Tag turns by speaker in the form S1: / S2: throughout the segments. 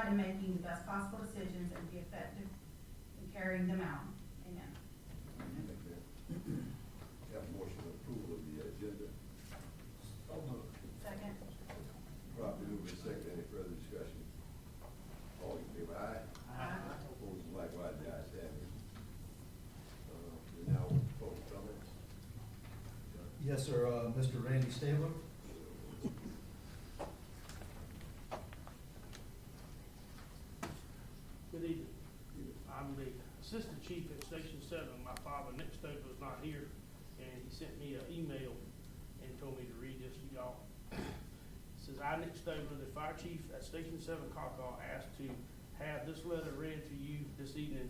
S1: qualified in making the best possible decisions and be effective in carrying them out. Amen.
S2: Have a motion of approval of the agenda.
S1: Second.
S2: Properly moved and seconded. Any further discussion? All in favor, aye?
S1: Aye.
S2: Opposed, likewise, the ayes have it. We now want public comments.
S3: Yes, sir. Mr. Randy Stabler.
S4: Good evening. I'm the assistant chief at Station 7. My father, Nick Stabler, is not here, and he sent me an email and told me to read this to y'all. It says, I, Nick Stabler, the fire chief at Station 7, Calhoun, asked to have this letter read to you this evening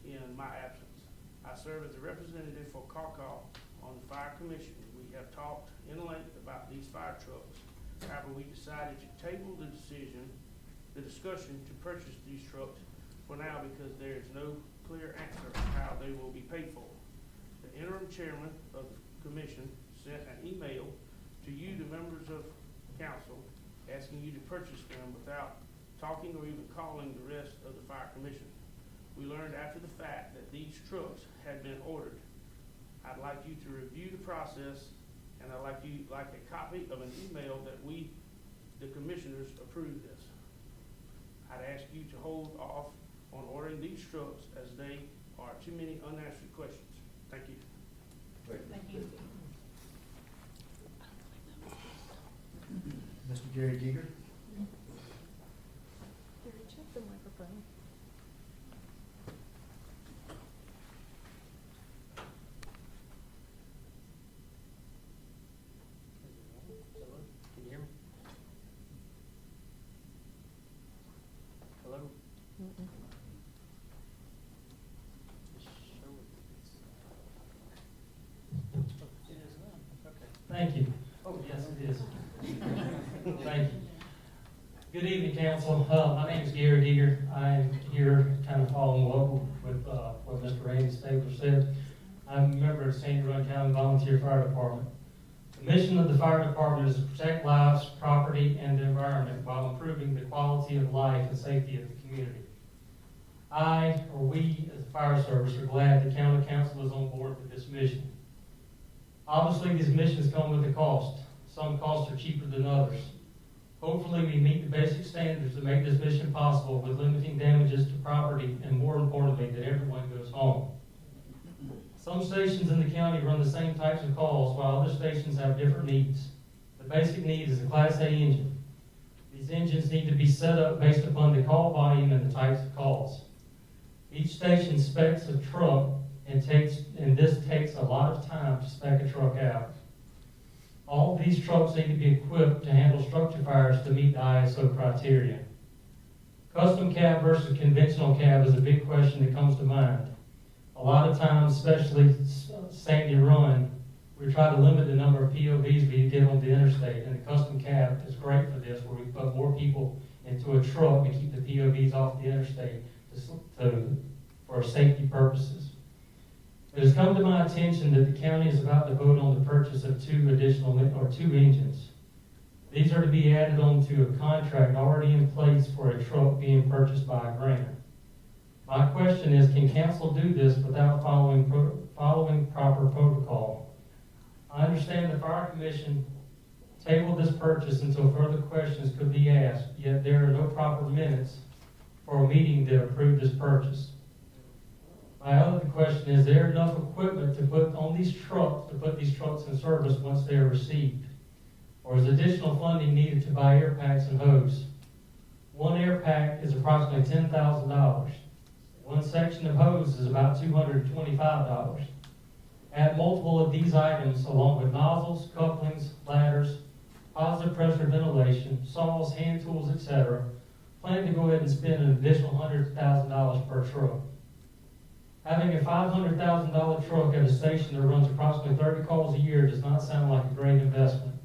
S4: in my absence. I serve as a representative for Calhoun on the fire commission. We have talked in length about these fire trucks. However, we decided to table the discussion to purchase these trucks for now because there is no clear answer on how they will be paid for. The interim chairman of the commission sent an email to you, the members of council, asking you to purchase them without talking or even calling the rest of the fire commission. We learned after the fact that these trucks had been ordered. I'd like you to review the process, and I'd like a copy of an email that we, the commissioners, approved this. I'd ask you to hold off on ordering these trucks as they are too many unanswered questions. Thank you.
S1: Thank you.
S3: Mr. Gary Geiger.
S5: Gary, check the microphone.
S4: Can you hear me? Hello?
S5: Mm-mm.
S4: It is not. Okay.
S6: Thank you.
S4: Oh, yes.
S6: It is. Thank you. Good evening, council. My name is Gary Geiger. I'm here kind of following up with what Mr. Randy Stabler said. I'm a member of the Run Calhoun Volunteer Fire Department. The mission of the fire department is to protect lives, property, and the environment while improving the quality of life and safety of the community. We, as the fire service, are glad the county council is on board with this mission. Obviously, these missions come with a cost. Some costs are cheaper than others. Hopefully, we meet the basic standards to make this mission possible with limiting damages to property and, more importantly, that everyone goes home. Some stations in the county run the same types of calls, while other stations have different needs. The basic need is a Class A engine. These engines need to be set up based upon the call volume and the types of calls. Each station specs a truck, and this takes a lot of time to spec a truck out. All of these trucks need to be equipped to handle structure fires to meet the ISO criteria. Custom cab versus conventional cab is a big question that comes to mind. A lot of times, especially Sandy Run, we try to limit the number of POVs we get on the interstate, and the custom cab is great for this, where we put more people into a truck to keep the POVs off the interstate for safety purposes. It has come to my attention that the county is about to vote on the purchase of two engines. These are to be added onto a contract already in place for a truck being purchased by a grantor. My question is, can council do this without following proper protocol? I understand the fire commission tabled this purchase until further questions could be asked, yet there are no proper minutes for a meeting to approve this purchase. My other question is there enough equipment to put on these trucks, to put these trucks in service once they are received? Or is additional funding needed to buy air packs and hose? One air pack is approximately $10,000. One section of hose is about $225. Add multiple of these items along with nozzles, couplings, ladders, positive pressure ventilation, saws, hand tools, etc. Plan to go ahead and spend an additional $100,000 per truck. Having a $500,000 truck at a station that runs approximately 30 calls a year does not sound like a great investment.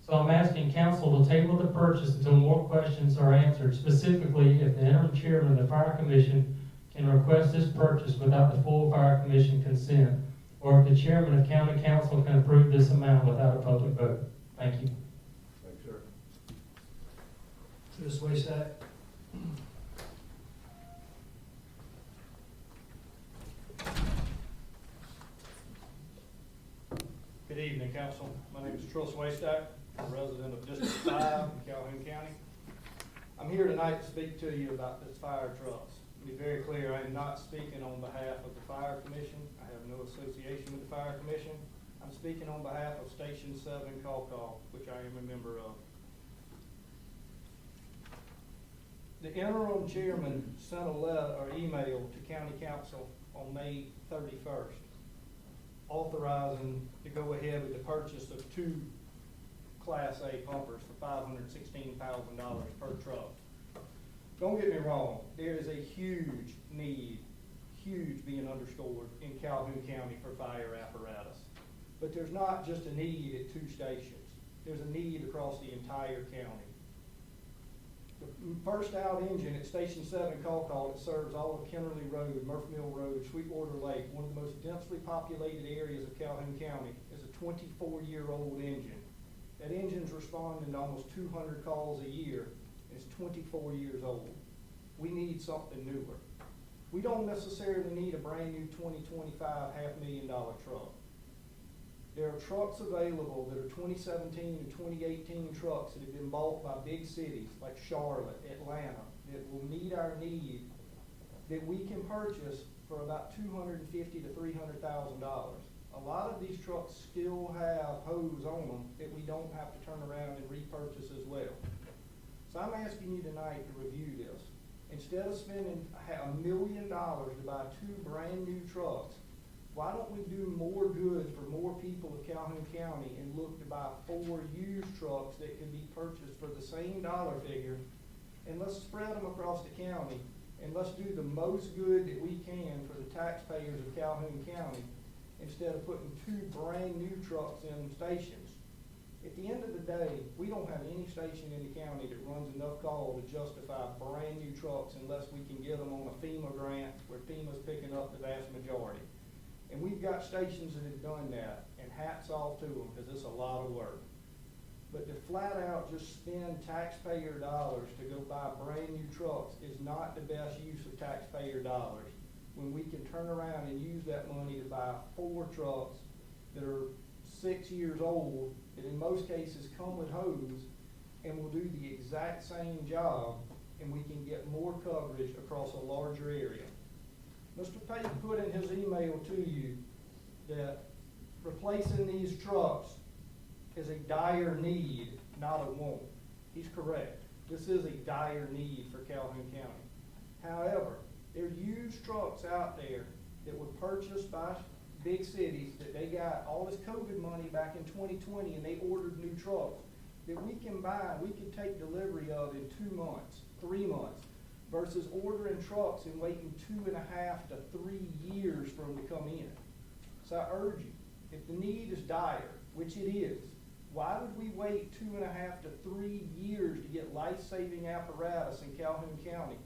S6: So I'm asking council to table the purchase until more questions are answered, specifically if the interim chairman of the fire commission can request this purchase without the full fire commission consent, or if the chairman of county council can approve this amount without a public vote. Thank you.
S2: Thank you, sir.
S3: Ms. Waystack.
S7: Good evening, council. My name is Trillis Waystack. I'm a resident of District 5 in Calhoun County. I'm here tonight to speak to you about this fire trucks. To be very clear, I am not speaking on behalf of the Fire Commission. I have no association with the Fire Commission. I'm speaking on behalf of Station 7 Calhoun, which I am a member of. The interim chairman sent a letter or email to County Council on May 31st, authorizing to go ahead with the purchase of 2 Class A pumpers for $516,000 per truck. Don't get me wrong, there is a huge need, huge being underscored in Calhoun County for fire apparatus. But there's not just a need at 2 stations. There's a need across the entire county. The first out engine at Station 7 Calhoun, it serves all of Kennerly Road, Murph Mill Road, Sweetwater Lake, one of the most densely populated areas of Calhoun County, is a 24-year-old engine. That engine's responding to almost 200 calls a year, and it's 24 years old. We need something newer. We don't necessarily need a brand new 2025 $500,000 truck. There are trucks available that are 2017 and 2018 trucks that have been bought by big cities like Charlotte, Atlanta, that will meet our need, that we can purchase for about $250,000 to $300,000. A lot of these trucks still have hose on them that we don't have to turn around and repurchase as well. So I'm asking you tonight to review this. Instead of spending $1 million to buy 2 brand new trucks, why don't we do more good for more people of Calhoun County and look to buy 4 used trucks that can be purchased for the same dollar figure, and let's spread them across the county, and let's do the most good that we can for the taxpayers of Calhoun County instead of putting 2 brand new trucks in stations. At the end of the day, we don't have any station in the county that runs enough call to justify brand new trucks unless we can get them on a FEMA grant where FEMA's picking up the vast majority. And we've got stations that have done that, and hats off to them, because it's a lot of work. But to flat out just spend taxpayer dollars to go buy brand new trucks is not the best use of taxpayer dollars, when we can turn around and use that money to buy 4 trucks that are 6 years old, that in most cases come with hose, and will do the exact same job, and we can get more coverage across a larger area. Mr. Payton put in his email to you that replacing these trucks is a dire need, not a want. He's correct. This is a dire need for Calhoun County. However, there are used trucks out there that were purchased by big cities that they got all this COVID money back in 2020, and they ordered new trucks that we can buy, we can take delivery of in 2 months, 3 months, versus ordering trucks and waiting 2.5 to 3 years for them to come in. So I urge you, if the need is dire, which it is, why would we wait 2.5 to 3 years to get life-saving apparatus in Calhoun County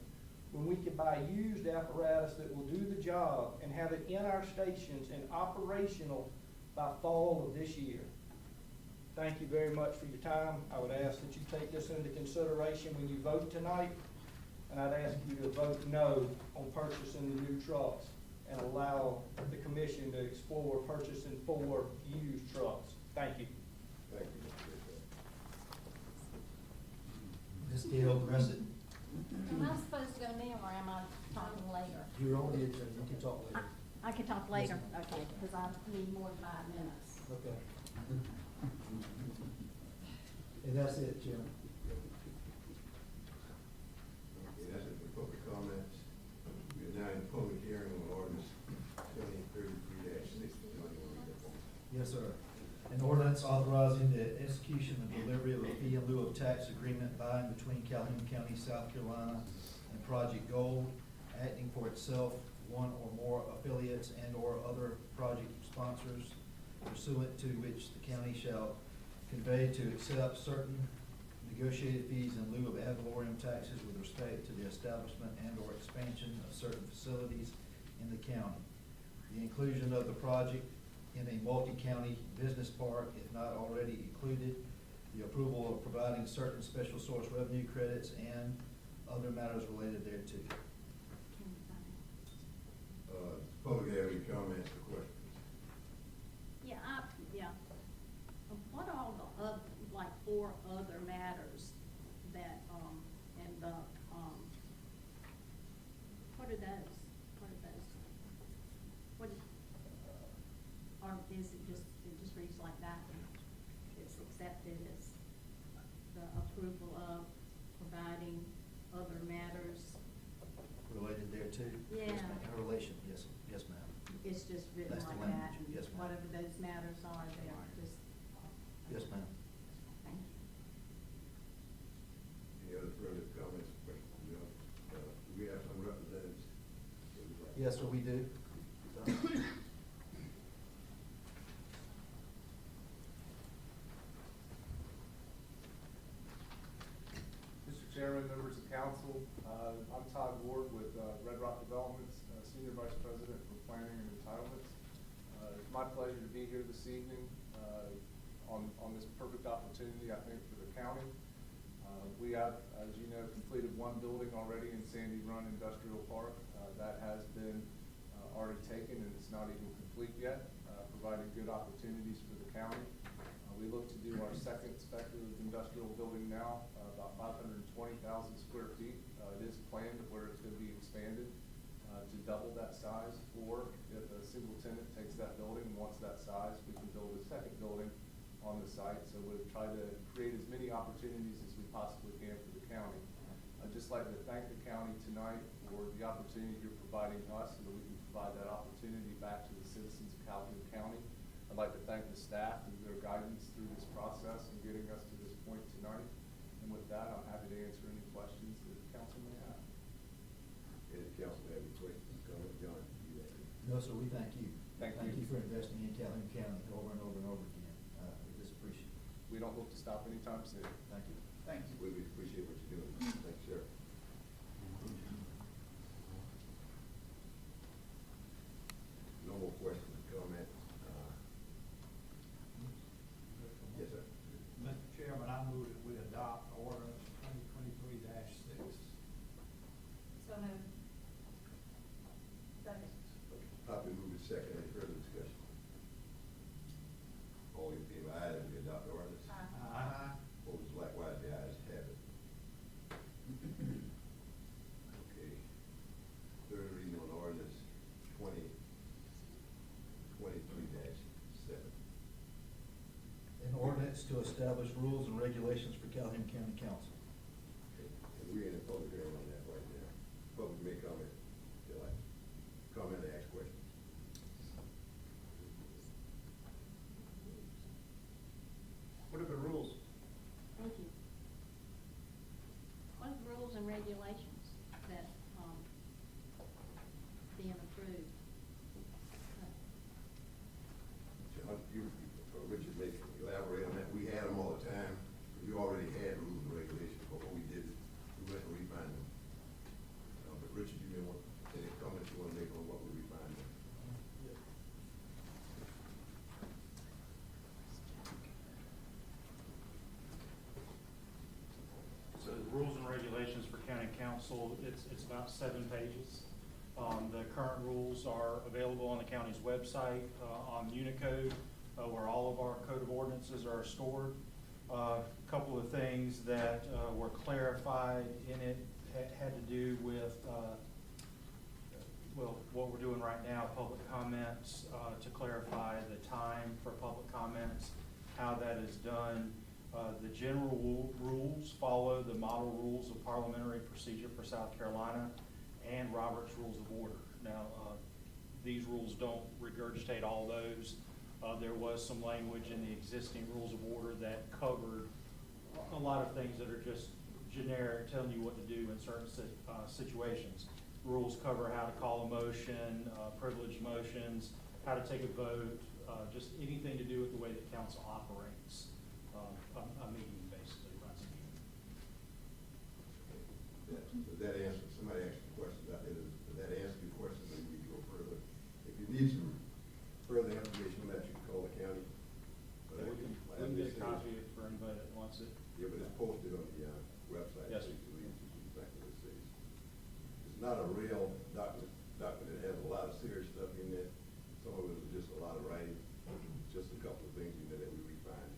S7: when we could buy used apparatus that will do the job and have it in our stations and operational by fall of this year? Thank you very much for your time. I would ask that you take this into consideration when you vote tonight, and I'd ask you to vote no on purchasing the new trucks and allow the commission to explore purchasing 4 used trucks. Thank you.
S2: Thank you, Mr. Bishop.
S3: Ms. Gail Gressett,
S8: Am I supposed to go now, or am I talking later?
S3: you're on the agenda, you can talk later.
S8: I can talk later, okay, because I need more than 5 minutes.
S3: Okay. And that's it, Jim.
S2: Okay, that's it for public comments. We are now in public hearing on ordinance 2033-6.
S3: Yes, sir. An ordinance authorizing the execution and delivery of a fee in lieu of tax agreement by and between Calhoun County, South Carolina, and Project Gold, acting for itself, one or more affiliates and/or other project sponsors, pursuant to which the county shall convey to accept certain negotiated fees in lieu of ad valorem taxes with respect to the establishment and/or expansion of certain facilities in the county. The inclusion of the project in a multi-county business park, if not already included, the approval of providing certain special source revenue credits, and other matters related thereto.
S2: Public have any comments or questions?
S8: Yeah, what are all the other, like, 4 other matters that, and the, what are those? What are those? What is, or is it just reads like that? It's accepted as the approval of providing other matters?
S3: Related thereto?
S8: Yeah.
S3: Yes, ma'am. In relation, yes, yes, ma'am.
S8: It's just written
S3: That's the
S8: like that?
S3: language. Yes, ma'am.
S8: Whatever those matters are, they're just,
S3: Yes, ma'am.
S8: thank you.
S2: Any other further comments or questions? No. Do we have some representatives?
S3: Yes, sir, we do.
S9: Mr. Chairman, members of council, I'm Todd Ward with Red Rock Developments, Senior Vice President for Planning and Entitlements. It's my pleasure to be here this evening on this perfect opportunity, I think, for the county. We have, as you know, completed 1 building already in Sandy Run Industrial Park. That has been already taken and it's not even complete yet, providing good opportunities for the county. We look to do our second speculative industrial building now, about 520,000 square feet. It is planned where it's going to be expanded to double that size, or if a single tenant takes that building and wants that size, we can build a second building on the site. So we'll try to create as many opportunities as we possibly can for the county. I'd just like to thank the county tonight for the opportunity you're providing us so that we can provide that opportunity back to the citizens of Calhoun County. I'd like to thank the staff for their guidance through this process and getting us to this point tonight. And with that, I'm happy to answer any questions that the council may have.
S2: Any council have any questions, comments? John, do you have any?
S3: No, sir, we thank you.
S9: Thank
S3: Thank
S9: you.
S3: you for investing in Calhoun County over and over and over again. We just appreciate it.
S9: We don't look to stop anytime soon.
S3: Thank you.
S1: Thank you.
S2: We appreciate what you're doing. Thanks, sir. No more questions or comments? Yes, sir.
S10: Mr. Chairman, I move that we adopt ordinance 2023-6.
S1: So moved. Second.
S2: Properly moved to second. Any further discussion? All in favor, aye, that we adopt the ordinance.
S10: Aye.
S2: Opposed, likewise, the ayes have it. Okay. Third reading on ordinance 2023-7.
S3: An ordinance to establish rules and regulations for Calhoun County Council.
S2: Okay. And we're in a public hearing on that right now. Public may comment, if they like. Comment or ask questions.
S7: What are the rules?
S8: Thank you. What are the rules and regulations that, being approved?
S2: John, Richard may elaborate on that. We had them all the time. We already had rules and regulations, but what we did, we went and refined them. But Richard, you may want, any comments you want to make on what we refined them?
S11: So the rules and regulations for county council, it's about 7 pages. The current rules are available on the county's website, on Unicode, where all of our code of ordinances are stored. A couple of things that were clarified in it had to do with, well, what we're doing right now, public comments, to clarify the time for public comments, how that is done. The general rules follow the model rules of parliamentary procedure for South Carolina and Robert's Rules of Order. Now, these rules don't regurgitate all those. There was some language in the existing Rules of Order that covered a lot of things that are just generic, telling you what to do in certain situations. Rules cover how to call a motion, privileged motions, how to take a vote, just anything to do with the way that council operates. A meeting basically runs a meeting.
S2: Does that answer, somebody asked a question out there, does that answer your question, or you need to go further? If you need some further information, that you can call the county. But
S11: We can get a copy for anybody that wants it.
S2: Yeah, but it's posted on the website.
S11: Yes, sir.
S2: So you can check this. not a real document that has a lot of serious stuff in there. Some of it is just a lot of writing, just a couple of things in there that we refined.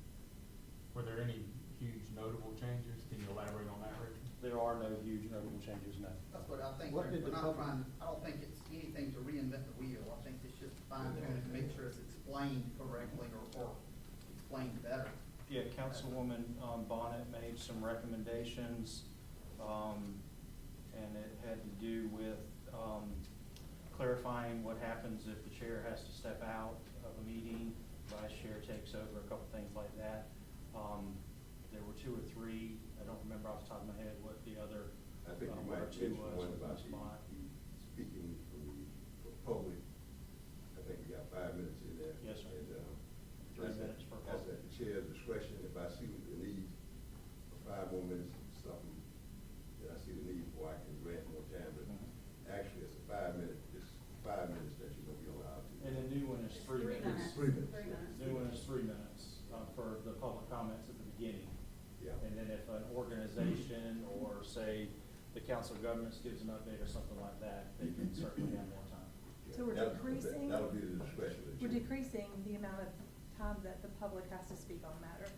S12: Were there any huge notable changes? Can you elaborate on that, Richard?
S11: There are no huge notable changes, no.
S13: That's what I think,
S7: What
S13: we're
S7: did the
S13: not
S7: public-
S13: trying, I don't think it's anything to reinvent the wheel, I think it's just fine tuning to make sure it's explained correctly or explained better.
S11: Yeah, Councilwoman Bonnet made some recommendations, and it had to do with clarifying what happens if the chair has to step out of a meeting, vice chair takes over, a couple things like that. There were 2 or 3, I don't remember off the top of my head what the other
S2: I think you
S11: one or
S2: might
S11: two
S2: mention
S11: was
S2: one
S11: on
S2: about
S11: the spot.
S2: speaking for the public. I think we got 5 minutes in there.
S11: Yes, sir.
S2: And,
S11: 3 minutes for
S2: that's
S11: public.
S2: at the chair's discretion. If I see the need for 5 more minutes, something that I see the need for, I can grant more time. But actually, it's a 5-minute, it's 5 minutes that you're gonna be allowed to.
S11: And the new one is 3
S8: 3
S11: minutes.
S2: 3 minutes.
S8: 3 minutes.
S11: New one is 3 minutes for the public comments at the beginning.
S2: Yeah.
S11: And then if an organization or say the Council of Governments gives an update or something like that, they can certainly have more time.
S5: So we're decreasing-
S2: That'll be the discretion of the
S5: We're
S2: chair.
S5: decreasing the amount of time that the public has to speak on a matter.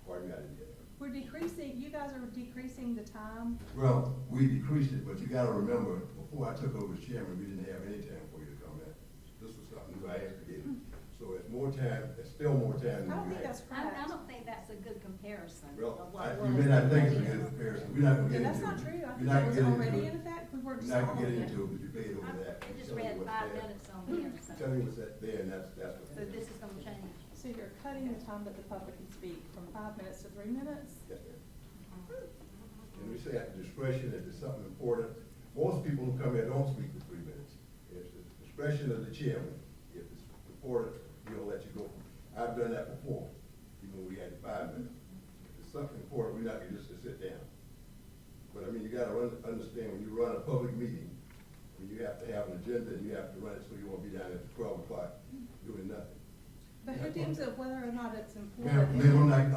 S2: Pardon me, I didn't get that.
S5: We're decreasing, you guys are decreasing the time.
S2: Well, we decreased it, but you gotta remember, before I took over as chairman, we didn't have any time for you to come in. This was something new I instigated. So it's more time, it's still more time than
S5: I don't
S2: you
S5: think
S2: had.
S5: that's correct.
S8: I don't think that's a good comparison
S2: Well,
S8: of what
S2: you
S8: was.
S2: may not think it's a
S8: and
S2: good
S8: what is.
S2: comparison. We're not gonna get
S5: And
S2: into it.
S5: that's not true. I
S2: You're
S5: think
S2: not
S5: it was
S2: gonna get
S5: already
S2: into
S5: in effect. We were
S2: We're
S5: just
S2: not gonna get
S5: following
S2: into it, but you paid over that.
S8: It just
S2: Tell me
S8: read
S2: what's
S8: 5
S2: there.
S8: minutes on here, so.
S2: Tell me what's there, and that's what.
S8: So this is gonna change.
S5: So you're cutting the time that the public can speak from 5 minutes to 3 minutes?
S2: Yes, ma'am. And we say at the discretion, if it's something important, most people who come here don't speak for 3 minutes. It's the discretion of the chairman. If it's important, he'll let you go. I've done that before, even when we had 5 minutes. If it's something important, we're not gonna just sit down. But I mean, you gotta understand, when you run a public meeting, when you have to have an agenda and you have to run it so you won't be down at 12 o'clock doing nothing.
S5: But who deems it whether or not it's
S2: Ma'am,
S5: important?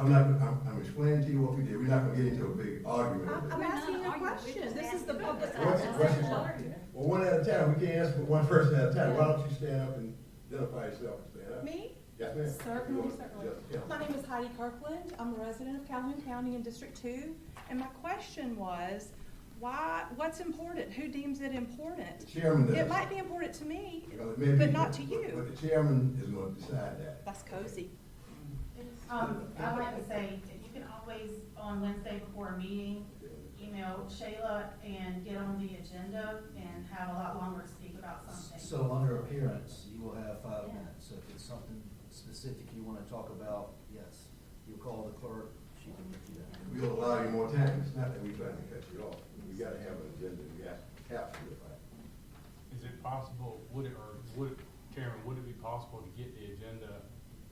S2: I'm explaining to you what we did. We're not gonna get into a big argument. of it.
S5: I'm
S8: We're not
S5: asking you a
S8: arguing.
S5: question.
S8: We're just
S5: This is the
S8: asking
S5: public.
S8: you.
S2: What's your- Well, one at a time. We can't answer for one person at a time. Why don't you stand up and identify yourself and stand up?
S5: Me?
S2: Yes, ma'am.
S5: Certainly, certainly.
S2: Yes, yeah.
S5: My name is Heidi Kirkland. I'm a resident of Calhoun County in District 2. And my question was, what's important? Who deems it important?
S2: The chairman does.
S5: It might be important to me,
S2: Well, it may be,
S5: but not to
S2: but
S5: you.
S2: the chairman is gonna decide that.
S5: That's cozy.
S1: I'd like to say, you can always, on Wednesday before a meeting, email Shayla and get on the agenda and have a lot longer to speak about something.
S3: So under appearance, you will have 5
S8: Yeah.
S3: minutes. So if it's something specific you want to talk about, yes, you'll call the clerk, she can let you know.
S2: We'll allow you more time. It's not that we're trying to cut you off. We gotta have an agenda. We have to do it right.
S12: Is it possible, Chairman, would it be possible to get the agenda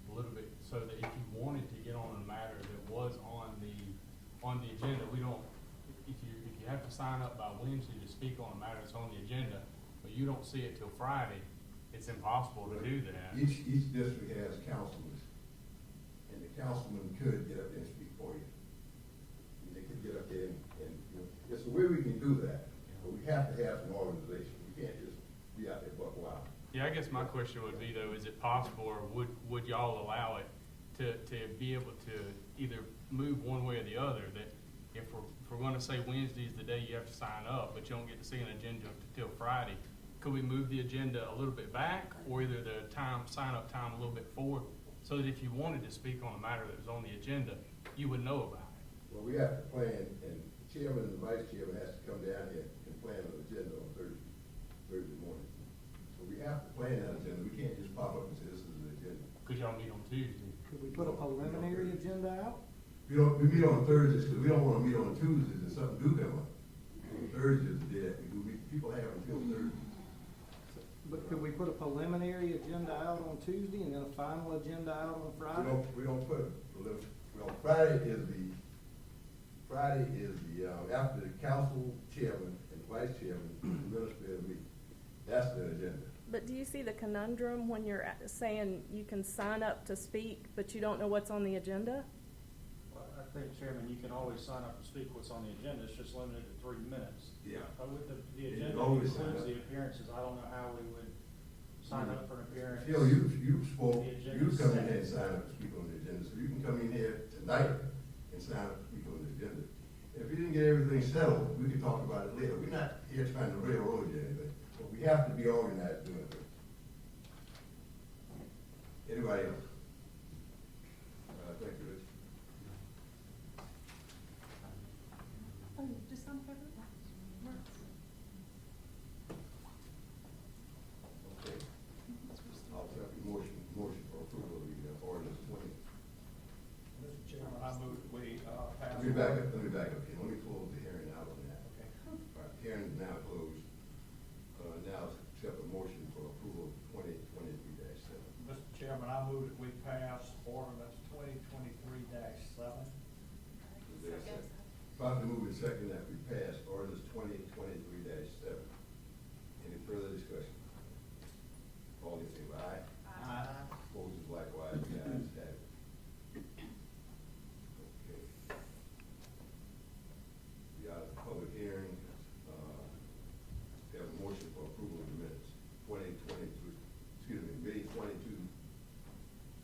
S12: a little bit, so that if you wanted to get on a matter that was on the agenda, we don't, if you have to sign up by Wednesday to speak on a matter that's on the agenda, but you don't see it till Friday, it's impossible to do that.
S2: Each district has councilmen, and the councilman could get up there and speak for you. And they could get up there and, you know, there's a way we can do that, but we have to have some organization. We can't just be out there buck wild.
S12: Yeah, I guess my question would be though, is it possible, or would y'all allow it to be able to either move one way or the other, that if we're gonna say Wednesday is the day you have to sign up, but you don't get to see an agenda until Friday, could we move the agenda a little bit back, or either the sign up time a little bit forward, so that if you wanted to speak on a matter that was on the agenda, you would know about it?
S2: Well, we have to plan, and the chairman and the vice chairman has to come down here and plan an agenda on Thursday morning. So we have to plan that agenda. We can't just pop up and say, this is the agenda.
S12: Could y'all meet on Tuesday?
S7: Could we put a preliminary agenda out?
S2: We meet on Thursdays, because we don't wanna meet on Tuesdays, and something do come up. Thursday is the day that we do meet. People have until Thursday.
S7: But could we put a preliminary agenda out on Tuesday and then a final agenda out on Friday?
S2: We don't put Friday is the, after the council chairman and vice chairman, administrative meeting. That's the agenda.
S5: But do you see the conundrum when you're saying you can sign up to speak, but you don't know what's on the agenda?
S9: Well, I
S11: think, Chairman, you can always sign up to speak what's on the agenda, it's just limited to 3 minutes.
S2: Yeah.
S11: With the
S2: You
S11: agenda
S2: can always sign
S11: includes
S2: up.
S11: the appearances, I don't know how we would sign up for an appearance.
S2: Phil, you spoke,
S11: The agenda
S2: you
S11: is
S2: come in
S11: set.
S2: here and sign up to speak on the agenda, so you can come in here tonight and sign up to speak on the agenda. If you didn't get everything settled, we can talk about it later. We're not here trying to railroad you or anything, but we have to be organized doing it. Anybody else? Thank you, Rich.
S5: Oh, just on paper?
S2: Okay. I'll accept the motion for approval of the ordinance 20.
S10: Mr. Chairman, I move that we, pass.
S2: Let me back up here. Let me close the hearing out on that.
S10: Okay.
S2: All right, hearing is now closed. Now accept a motion for approval of 2023-7.
S10: Mr. Chairman, I move that we pass ordinance 2023-7.
S2: Is there a second? Properly moved and second that we pass ordinance 2023-7. Any further discussion? All in favor, aye?
S10: Aye.
S2: Opposed, likewise, the ayes have it. Okay. We are at the public hearing. We have a motion for approval of the minutes, 2023, May 22,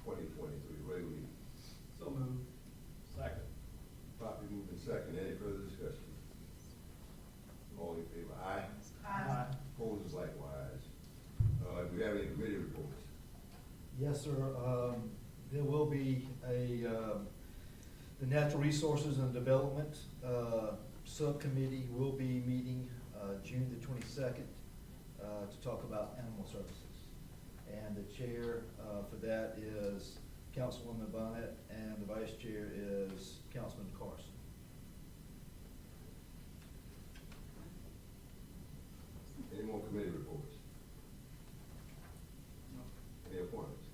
S2: 2023, regular meeting.
S10: So moved. Second.
S2: Properly moved and second. Any further discussion? All in favor, aye?
S10: Aye.
S2: Opposed, likewise. Do we have any committee reports?
S3: Yes, sir. There will be the Natural Resources and Development Subcommittee will be meeting June the 22nd to talk about animal services. And the chair for that is Councilwoman Bonnet, and the vice chair is Councilman Carson.
S2: Any more committee reports? Any appointments?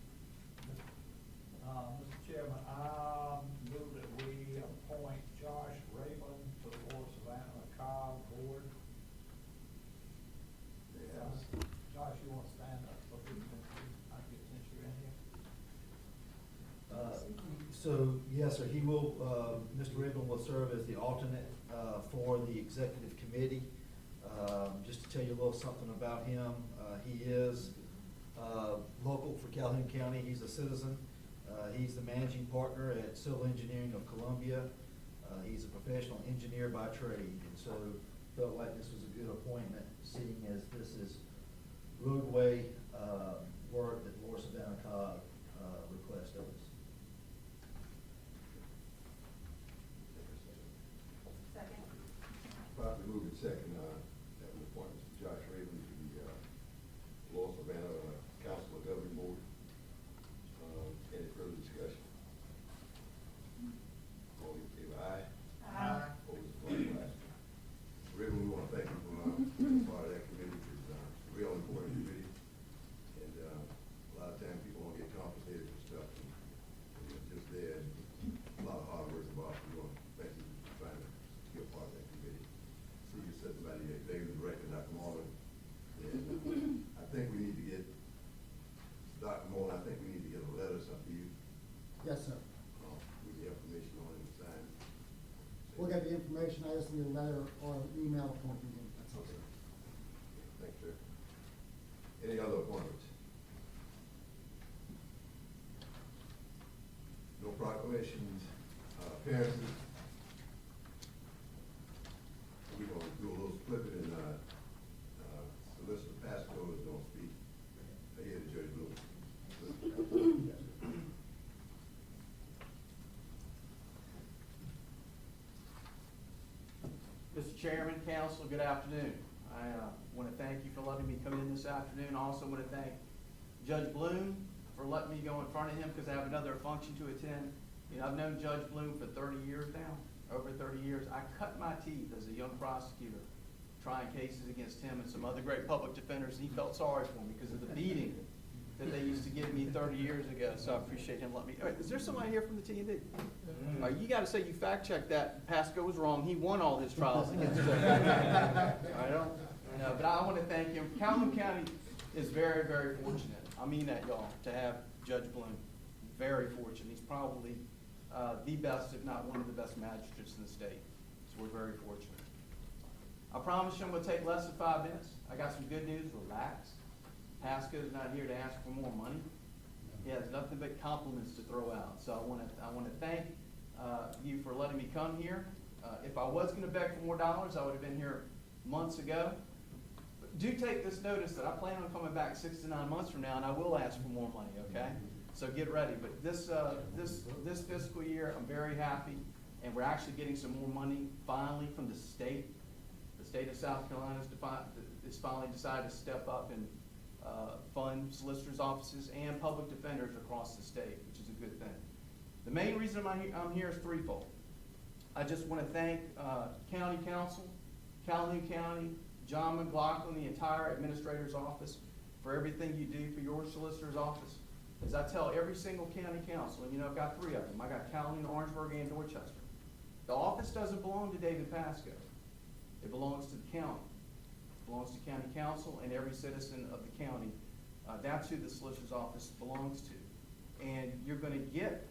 S10: Mr. Chairman, I move that we appoint Josh Rabin to the Lower Savannah Cobb Board.
S2: Yes.
S10: Josh, you want to stand up for a few minutes? I get since you're in here.
S3: So, yes, sir, he will, Mr. Ribbon will serve as the alternate for the executive committee. Just to tell you a little something about him, he is local for Calhoun County. He's a citizen. He's the managing partner at Civil Engineering of Columbia. He's a professional engineer by trade, and so felt like this was a good appointment, seeing as this is roadway work that Lower Savannah Cobb requested of us.
S1: Second.
S2: Properly moved and second, that we appoint Mr. Josh Raven to the Lower Savannah Council of Governing Board. Any further discussion? All in favor, aye?
S1: Aye.
S2: Opposed, likewise. Raven, we want to thank you for being part of that committee. It's a real important committee. And a lot of times people don't get compensated for stuff. And it's just there. A lot of hard work involved. We want to thank you for trying to be a part of that committee. See you sitting by the executive director, Dr. Marlin. And I think we need to get, Dr. Marlin, I think we need to get a letter or something to you.
S14: Yes, sir.
S2: With the information on it and sign.
S14: We'll get the information, I just need a letter or an email from you. That's all.
S2: Okay. Thanks, sir. Any other appointments? No proclamations, appearances. We're gonna do a little flipping and, Solicitor Pasco is gonna speak. Here to Judge Blue.
S15: Mr. Chairman, Council, good afternoon. I want to thank you for letting me come in this afternoon. I also want to thank Judge Bloom for letting me go in front of him because I have another function to attend. You know, I've known Judge Bloom for 30 years now, over 30 years. I cut my teeth as a young prosecutor trying cases against him and some other great public defenders, and he felt sorry for me because of the beating that they used to give me 30 years ago. So I appreciate him letting me. All right, is there somebody here from the T&D? You got to say you fact checked that. Pasco was wrong. He won all his trials against Judge Bloom. I don't know, but I want to thank him. Calhoun County is very, very fortunate. I mean that, y'all, to have Judge Bloom. Very fortunate. He's probably the best, if not one of the best magistrates in the state. So we're very fortunate. I promise you I'm gonna take less than 5 minutes. I got some good news, relax. Pasco's not here to ask for more money. He has nothing but compliments to throw out. So I wanna thank you for letting me come here. If I was gonna beg for more dollars, I would have been here months ago. But do take this notice that I plan on coming back 6 to 9 months from now, and I will ask for more money, okay? So get ready. But this fiscal year, I'm very happy, and we're actually getting some more money finally from the state. The state of South Carolina has finally decided to step up and fund solicitors' offices and public defenders across the state, which is a good thing. The main reason I'm here is threefold. I just want to thank County Council, Calhoun County, John McLaughlin, the entire administrator's office for everything you do for your solicitor's office. As I tell every single county council, and you know I've got 3 of them. I got Calhoun, Orangeburg, and Dorchester. The office doesn't belong to David Pasco. It belongs to the county. It belongs to county council and every citizen of the county. That's who the solicitor's office belongs to. And you're going to get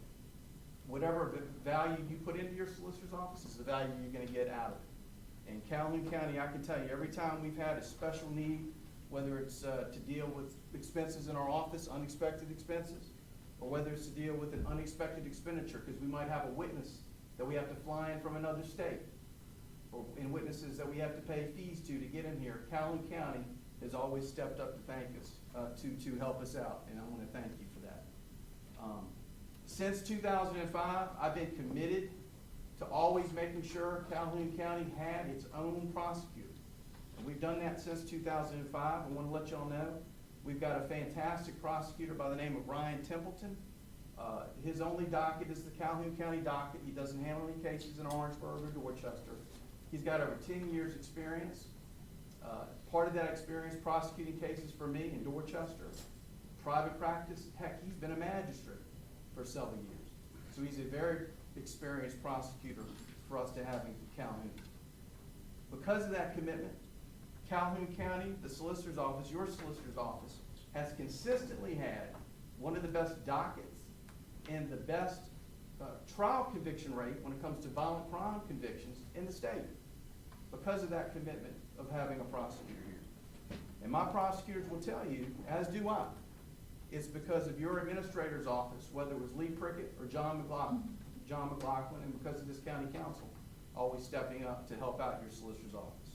S15: whatever value you put into your solicitor's office is the value you're going to get out of it. In Calhoun County, I can tell you, every time we've had a special need, whether it's to deal with expenses in our office, unexpected expenses, or whether it's to deal with an unexpected expenditure, because we might have a witness that we have to fly in from another state, or in witnesses that we have to pay fees to get in here, Calhoun County has always stepped up to thank us, to help us out, and I want to thank you for that. Since 2005, I've been committed to always making sure Calhoun County had its own prosecutor. And we've done that since 2005. I want to let y'all know we've got a fantastic prosecutor by the name of Ryan Templeton. His only docket is the Calhoun County docket. He doesn't handle any cases in Orangeburg or Dorchester. He's got over 10 years experience. Part of that experience prosecuting cases for me in Dorchester, private practice, heck, he's been a magistrate for several years. So he's a very experienced prosecutor for us to have in Calhoun. Because of that commitment, Calhoun County, the solicitor's office, your solicitor's office, has consistently had one of the best dockets and the best trial conviction rate when it comes to violent crime convictions in the state, because of that commitment of having a prosecutor here. And my prosecutors will tell you, as do I, it's because of your administrator's office, whether it was Lee Prickett or John McLaughlin, and because of this county council always stepping up to help out your solicitor's office.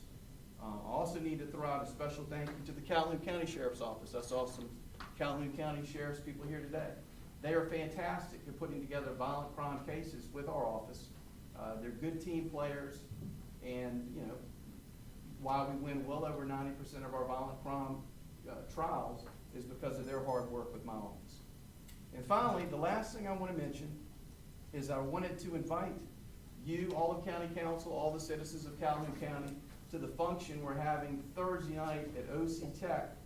S15: I also need to throw out a special thank you to the Calhoun County Sheriff's Office. I saw some Calhoun County Sheriff's people here today. They are fantastic at putting together violent crime cases with our office. They're good team players, and you know, why we win well over 90% of our violent crime trials is because of their hard work with my office. And finally, the last thing I want to mention is I wanted to invite you, all of County Council, all the citizens of Calhoun County, to the function we're having Thursday night at OC Tech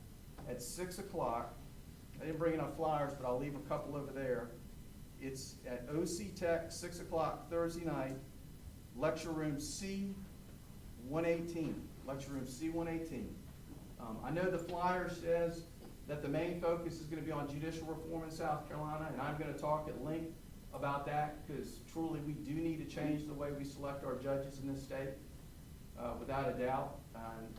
S15: at 6 o'clock. I didn't bring enough flyers, but I'll leave a couple over there. It's at OC Tech, 6 o'clock Thursday night, lecture room C118. Lecture room C118. I know the flyer says that the main focus is going to be on judicial reform in South Carolina, and I'm going to talk at length about that, because truly we do need to change the way we select our judges in this state, without a doubt. And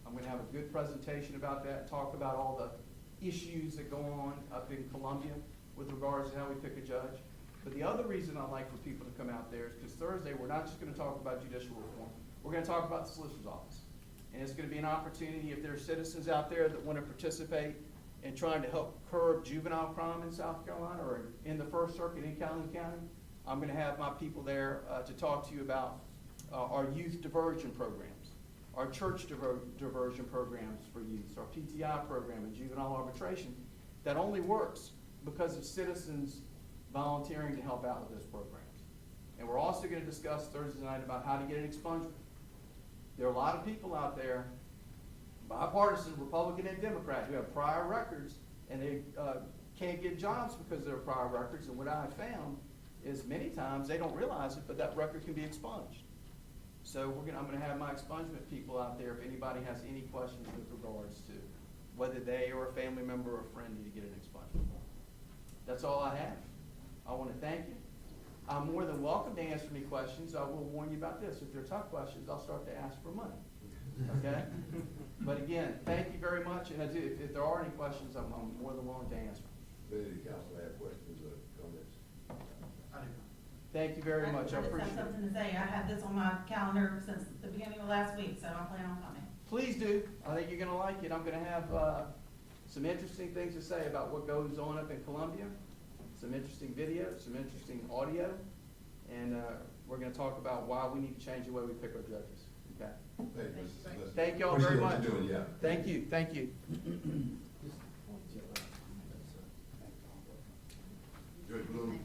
S15: I'm going to have a good presentation about that, talk about all the issues that go on up in Columbia with regards to how we pick a judge. But the other reason I like for people to come out there is because Thursday we're not just going to talk about judicial reform, we're going to talk about the solicitor's office. And it's going to be an opportunity, if there are citizens out there that want to participate in trying to help curb juvenile crime in South Carolina or in the First Circuit in Calhoun County, I'm going to have my people there to talk to you about our youth diversion programs, our church diversion programs for youth, our PTI program and juvenile arbitration that only works because of citizens volunteering to help out with those programs. And we're also going to discuss Thursday night about how to get an expungement. There are a lot of people out there, bipartisan, Republican and Democrat, who have prior records, and they can't get jobs because of their prior records. And what I have found is many times they don't realize it, but that record can be expunged. So I'm going to have my expungement people out there if anybody has any questions with regards to whether they or a family member or a friend need to get an expungement. That's all I have. I want to thank you. I'm more than welcome to answer any questions. I will warn you about this. If they're tough questions, I'll start to ask for money. Okay? But again, thank you very much, and I do, if there are any questions, I'm more than willing to answer.
S2: Does any council have questions or comments?
S15: Thank you very much, I
S1: just
S15: appreciate
S1: have
S15: it.
S1: something to say. I had this on my calendar since the beginning of last week, so I plan on coming.
S15: Please do. I think you're gonna like it. I'm gonna have, some interesting things to say about what goes on up in Columbia, some interesting videos, some interesting audio, and, we're gonna talk about why we need to change the way we pick our judges. Okay? Thank y'all very much.
S2: Appreciate what you're doing, yeah.
S15: Thank you, thank you.
S2: Judge Bloom?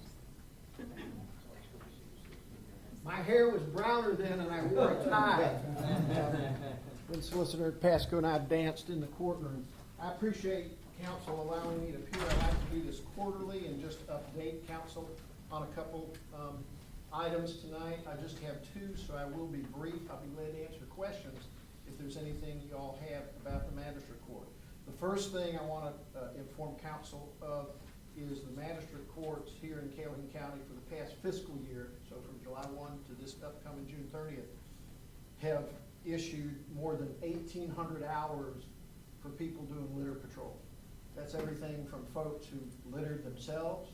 S14: My hair was browner then and I wore a tie. When Solicitor Pasco and I danced in the courtroom. I appreciate council allowing me to appear. I like to do this quarterly and just update council on a couple items tonight. I just have two, so I will be brief. I'll be glad to answer questions if there's anything you all have about the magistrate court. The first thing I want to inform council of is the magistrate courts here in Calhoun County for the past fiscal year, so from July 1 to this upcoming June 30th, have issued more than 1,800 hours for people doing litter patrol. That's everything from folks who littered themselves,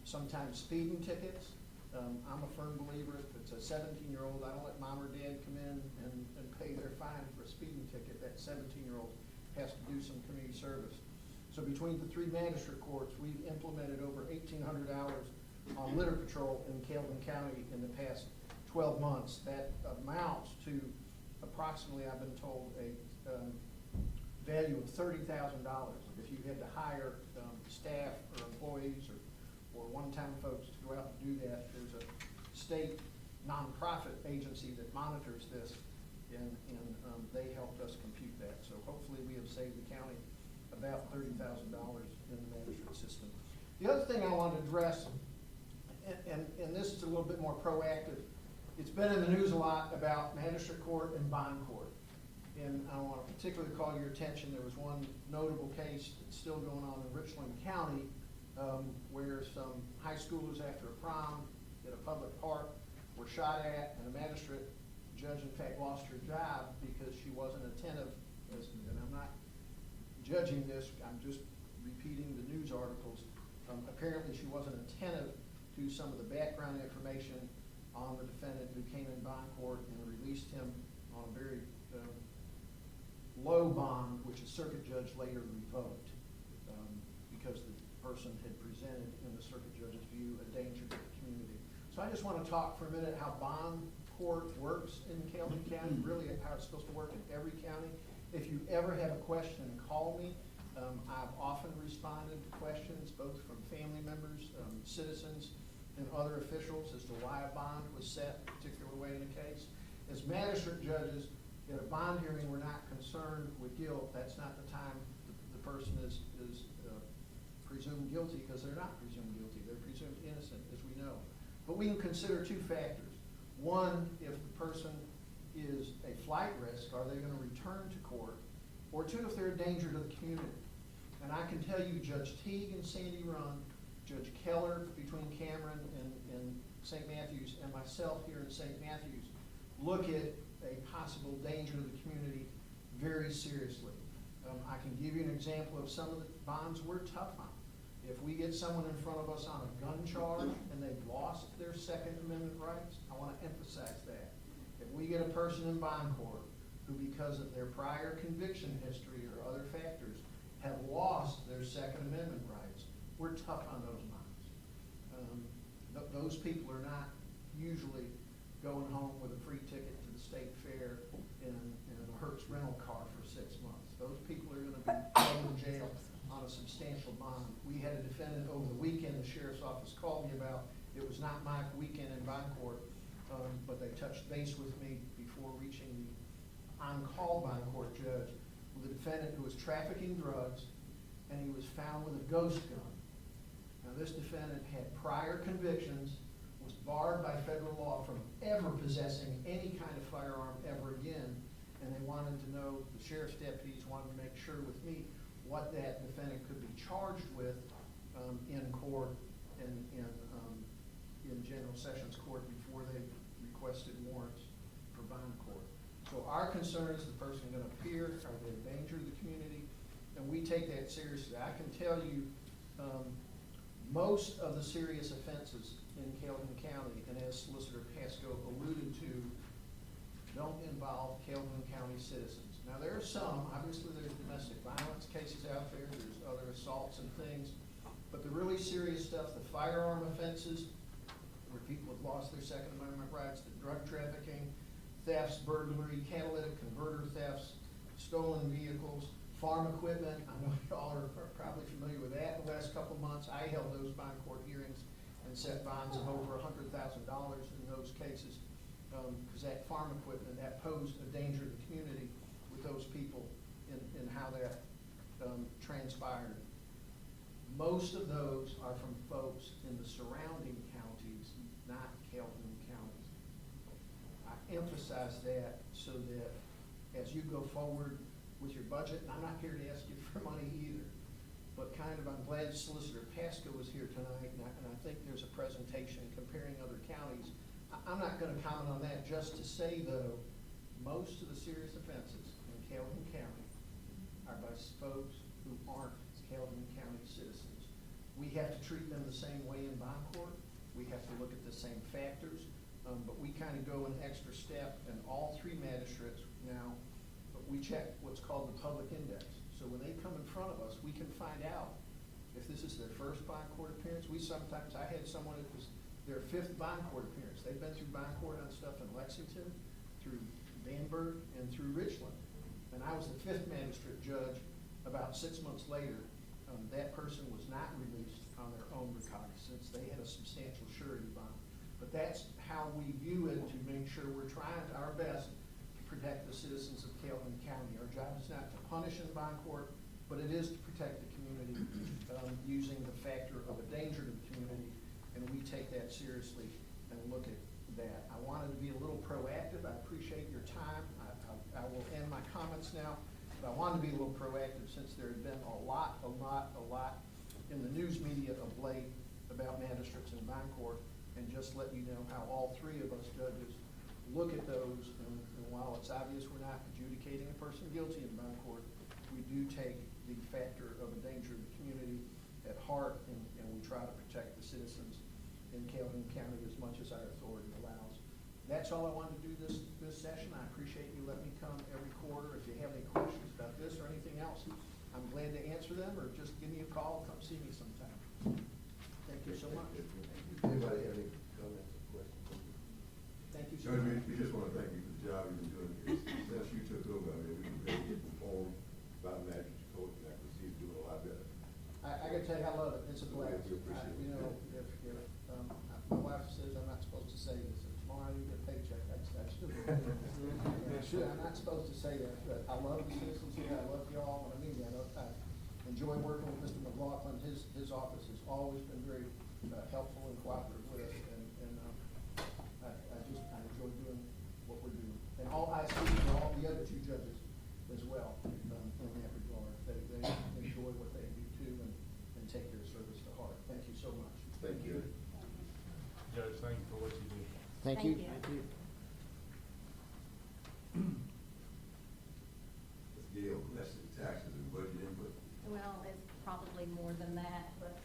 S14: sometimes speeding tickets. I'm a firm believer if it's a 17-year-old, I don't let mom or dad come in and pay their fine for a speeding ticket. That 17-year-old has to do some community service. So between the three magistrate courts, we've implemented over 1,800 hours on litter patrol in Calhoun County in the past 12 months. That amounts to approximately, I've been told, a value of $30,000. If you had to hire staff or employees or one-time folks to go out and do that, there's a state nonprofit agency that monitors this, and they helped us compute that. So hopefully we have saved the county about $30,000 in the management system. The other thing I want to address, and this is a little bit more proactive, it's been in the news a lot about magistrate court and bond court. And I want to particularly call your attention, there was one notable case that's still going on in Richland County where some high schoolers after a prom at a public park were shot at, and a magistrate judge in fact lost her job because she wasn't attentive, and I'm not judging this, I'm just repeating the news articles. Apparently she wasn't attentive to some of the background information on the defendant who came in bond court and released him on a very low bond, which a circuit judge later revoked because the person had presented, in the circuit judge's view, a danger to the community. So I just want to talk for a minute how bond court works in Calhoun County, really how it's supposed to work in every county. If you ever have a question, call me. I've often responded to questions, both from family members, citizens, and other officials as to why a bond was set a particular way in a case. As magistrate judges, at a bond hearing, we're not concerned with guilt. That's not the time the person is presumed guilty, because they're not presumed guilty. They're presumed innocent, as we know. But we can consider two factors. One, if the person is a flight risk, are they going to return to court? Or two, if they're a danger to the community. And I can tell you, Judge Teague and Sandy Run, Judge Keller between Cameron and St. Matthews, and myself here in St. Matthews, look at a possible danger to the community very seriously. I can give you an example of some of the bonds we're tough on. If we get someone in front of us on a gun charge and they've lost their Second Amendment rights, I want to emphasize that. If we get a person in bond court who, because of their prior conviction history or other factors, have lost their Second Amendment rights, we're tough on those bonds. Those people are not usually going home with a free ticket to the state fair in a Hertz rental car for 6 months. Those people are going to be thrown in jail on a substantial bond. We had a defendant over the weekend the sheriff's office called me about. It was not my weekend in bond court, but they touched base with me before reaching the on-call bond court judge with a defendant who was trafficking drugs, and he was found with a ghost gun. Now, this defendant had prior convictions, was barred by federal law from ever possessing any kind of firearm ever again, and they wanted to know, the sheriff's deputies wanted to make sure with me what that defendant could be charged with in court, and in General Sessions Court before they requested warrants for bond court. So our concern is the person gonna appear, are they a danger to the community? And we take that seriously. I can tell you, most of the serious offenses in Calhoun County, and as Solicitor Pasco alluded to, don't involve Calhoun County citizens. Now, there are some, obviously there's domestic violence cases out there, there's other assaults and things, but the really serious stuff, the firearm offenses, where people have lost their Second Amendment rights, the drug trafficking, thefts, burglary, catalytic converter thefts, stolen vehicles, farm equipment. I know y'all are probably familiar with that. The last couple of months, I held those bond court hearings and set bonds of over $100,000 in those cases, because that farm equipment, that posed a danger to the community with those people in how that transpired. Most of those are from folks in the surrounding counties, not Calhoun County. I emphasize that so that as you go forward with your budget, and I'm not here to ask you for money either, but I'm glad Solicitor Pasco was here tonight, and I think there's a presentation comparing other counties. I'm not gonna comment on that, just to say though, most of the serious offenses in Calhoun County are by folks who aren't Calhoun County citizens. We have to treat them the same way in bond court. We have to look at the same factors, but we kind of go an extra step, and all three magistrates now, we check what's called the public index. So when they come in front of us, we can find out if this is their first bond court appearance. I had someone, it was their 5th bond court appearance. They've been through bond court on stuff in Lexington, through Danburg, and through Richland. And I was the 5th magistrate judge. About 6 months later, that person was not released on their own recognizance. They had a substantial surety bond. But that's how we view it, to make sure we're trying our best to protect the citizens of Calhoun County. Our job is not to punish in bond court, but it is to protect the community using the factor of a danger to the community, and we take that seriously and look at that. I wanted to be a little proactive. I appreciate your time. I will end my comments now. But I wanted to be a little proactive since there had been a lot in the news media of late about magistrates in bond court, and just let you know how all three of us judges look at those. And while it's obvious we're not adjudicating a person guilty in bond court, we do take the factor of a danger to the community at heart, and we try to protect the citizens in Calhoun County as much as our authority allows. That's all I wanted to do this session. I appreciate you letting me come every quarter. If you have any questions about this or anything else, I'm glad to answer them, or just give me a call, come see me sometime. Thank you so much.
S2: Anybody have any comments or questions?
S14: Thank you so
S2: Judge,
S14: much.
S2: we just want to thank you for the job you've been doing here. Since you took over, I mean, we've been very informed about magistrate court, and I can see you doing a lot better.
S14: I gotta tell you, I love it. It's a blast.
S2: We appreciate it.
S14: You know, if my wife says I'm not supposed to say this, if tomorrow you get a paycheck, that's true. I'm not supposed to say that, but I love the citizens here. I love y'all, and I mean that. I enjoy working with Mr. McLaughlin. His office has always been very helpful and cooperative with us, and I enjoy doing what we're doing. And I speak for all the other two judges as well in that regard. They enjoy what they do too, and take their service to heart. Thank you so much.
S2: Thank you.
S12: Judge, thank you for what you do.
S14: Thank you.
S8: Thank you.
S2: Ms. Gail, that's the taxes and budget input.
S8: Well, it's probably more than that, but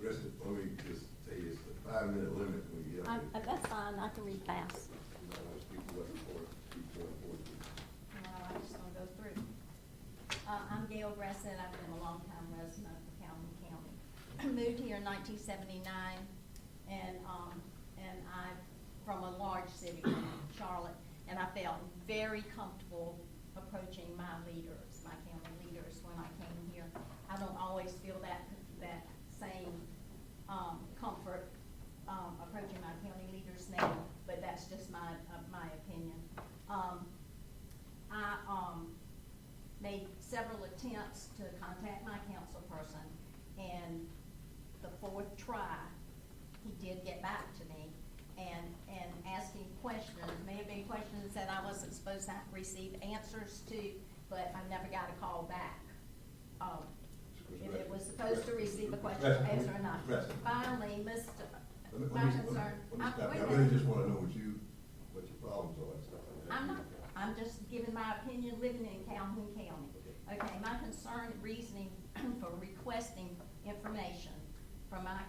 S2: Let me just say it's a 5-minute limit when you get up there.
S8: that's fine, I can read fast.
S2: You might want to speak to what report,
S8: Well, I just gonna go through. I'm Gail Bresson. I've been a longtime resident of Calhoun County. Moved here in 1979, and I'm from a large city, Charlotte, and I felt very comfortable approaching my leaders, my county leaders, when I came here. I don't always feel that same comfort approaching my county leaders now, but that's just my opinion. I made several attempts to contact my council person, and the 4th try, he did get back to me and asking questions. May have been questions that I wasn't supposed to receive answers to, but I never got a call back. If it was supposed to receive a question, answer or not. Finally, my concern.
S2: Let me stop
S8: wait
S2: you.
S8: a
S2: I really
S8: minute.
S2: just wanna know what your problems are and stuff like that.
S8: I'm not, I'm just giving my opinion living in Calhoun County. Okay, my concern and reasoning for requesting information from my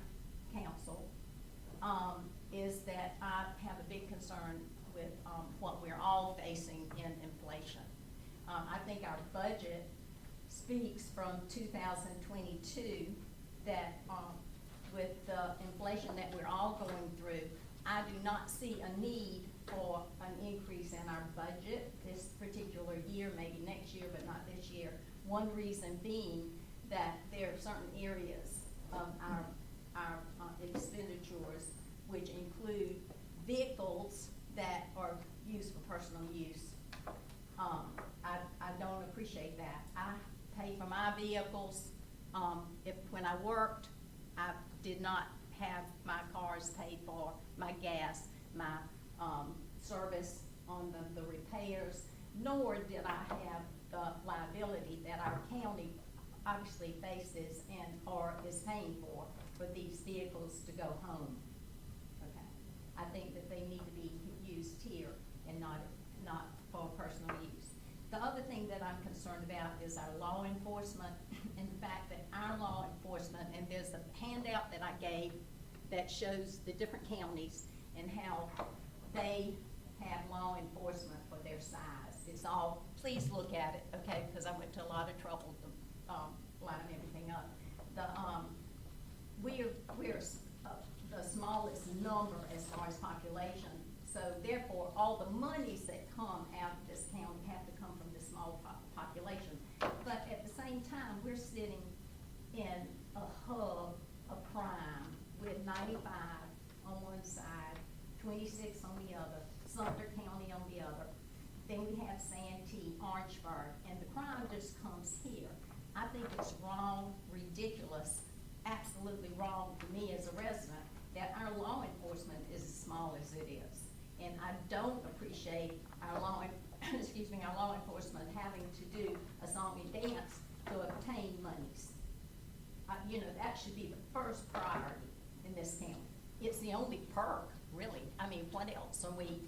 S8: council, is that I have a big concern with, what we're all facing in inflation. I think our budget speaks from 2022 that, with the inflation that we're all going through, I do not see a need for an increase in our budget this particular year, maybe next year, but not this year. One reason being that there are certain areas of our expenditures which include vehicles that are used for personal use. I don't appreciate that. I pay for my vehicles. When I worked, I did not have my cars paid for, my gas, my service on the repairs, nor did I have the liability that our county obviously faces and or is paying for these vehicles to go home. Okay, I think that they need to be used here and not for personal use. The other thing that I'm concerned about is our law enforcement and the fact that our law enforcement, and there's a handout that I gave that shows the different counties and how they have law enforcement for their size. It's all, please look at it, okay, because I went to a lot of trouble to line everything up. We're the smallest number as far as population, so therefore all the monies that come out of this county have to come from the small population. But at the same time, we're sitting in a hub of crime with 95 on one side, 26 on the other, Sumter County on the other. Then we have Santee, Orangeburg, and the crime just comes here. I think it's wrong, ridiculous, absolutely wrong to me as a resident that our law enforcement is as small as it is. And I don't appreciate our law enforcement having to do a song and dance to obtain monies. You know, that should be the first priority in this county. It's the only perk, really. I mean, what else are we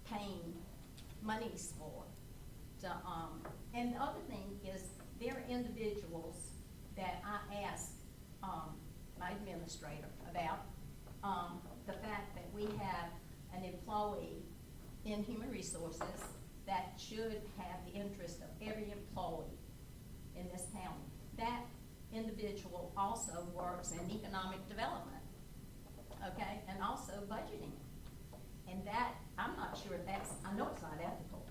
S8: paying monies for? And the other thing is there are individuals that I asked my administrator about the fact that we have an employee in human resources that should have the interest of every employee in this county. That individual also works in economic development, okay, and also budgeting. And that, I'm not sure if that's, I know it's not ethical.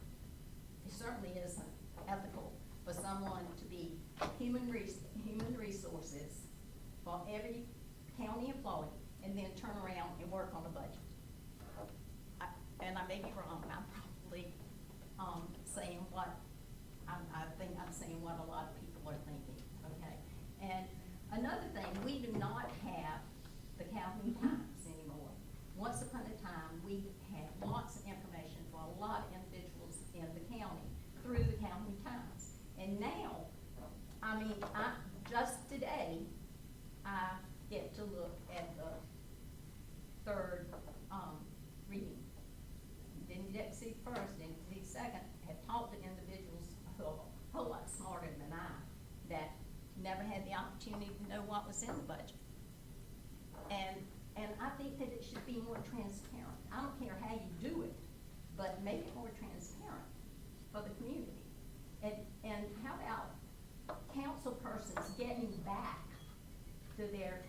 S8: It certainly isn't ethical for someone to be human resources for every county employee and then turn around and work on a budget. And I may be wrong, I'm probably saying what, I think I'm saying what a lot of people are thinking, okay? And another thing, we do not have the Calhoun Times anymore. Once upon a time, we had lots of information for a lot of individuals in the county through the Calhoun Times. And now, I mean, just today, I get to look at the third reading. Didn't get to see first, didn't see second, had talked to individuals who are a whole lot smarter than I, that never had the opportunity to know what was in the budget. And I think that it should be more transparent. I don't care how you do it, but make it more transparent for the community. And how about council persons getting back to their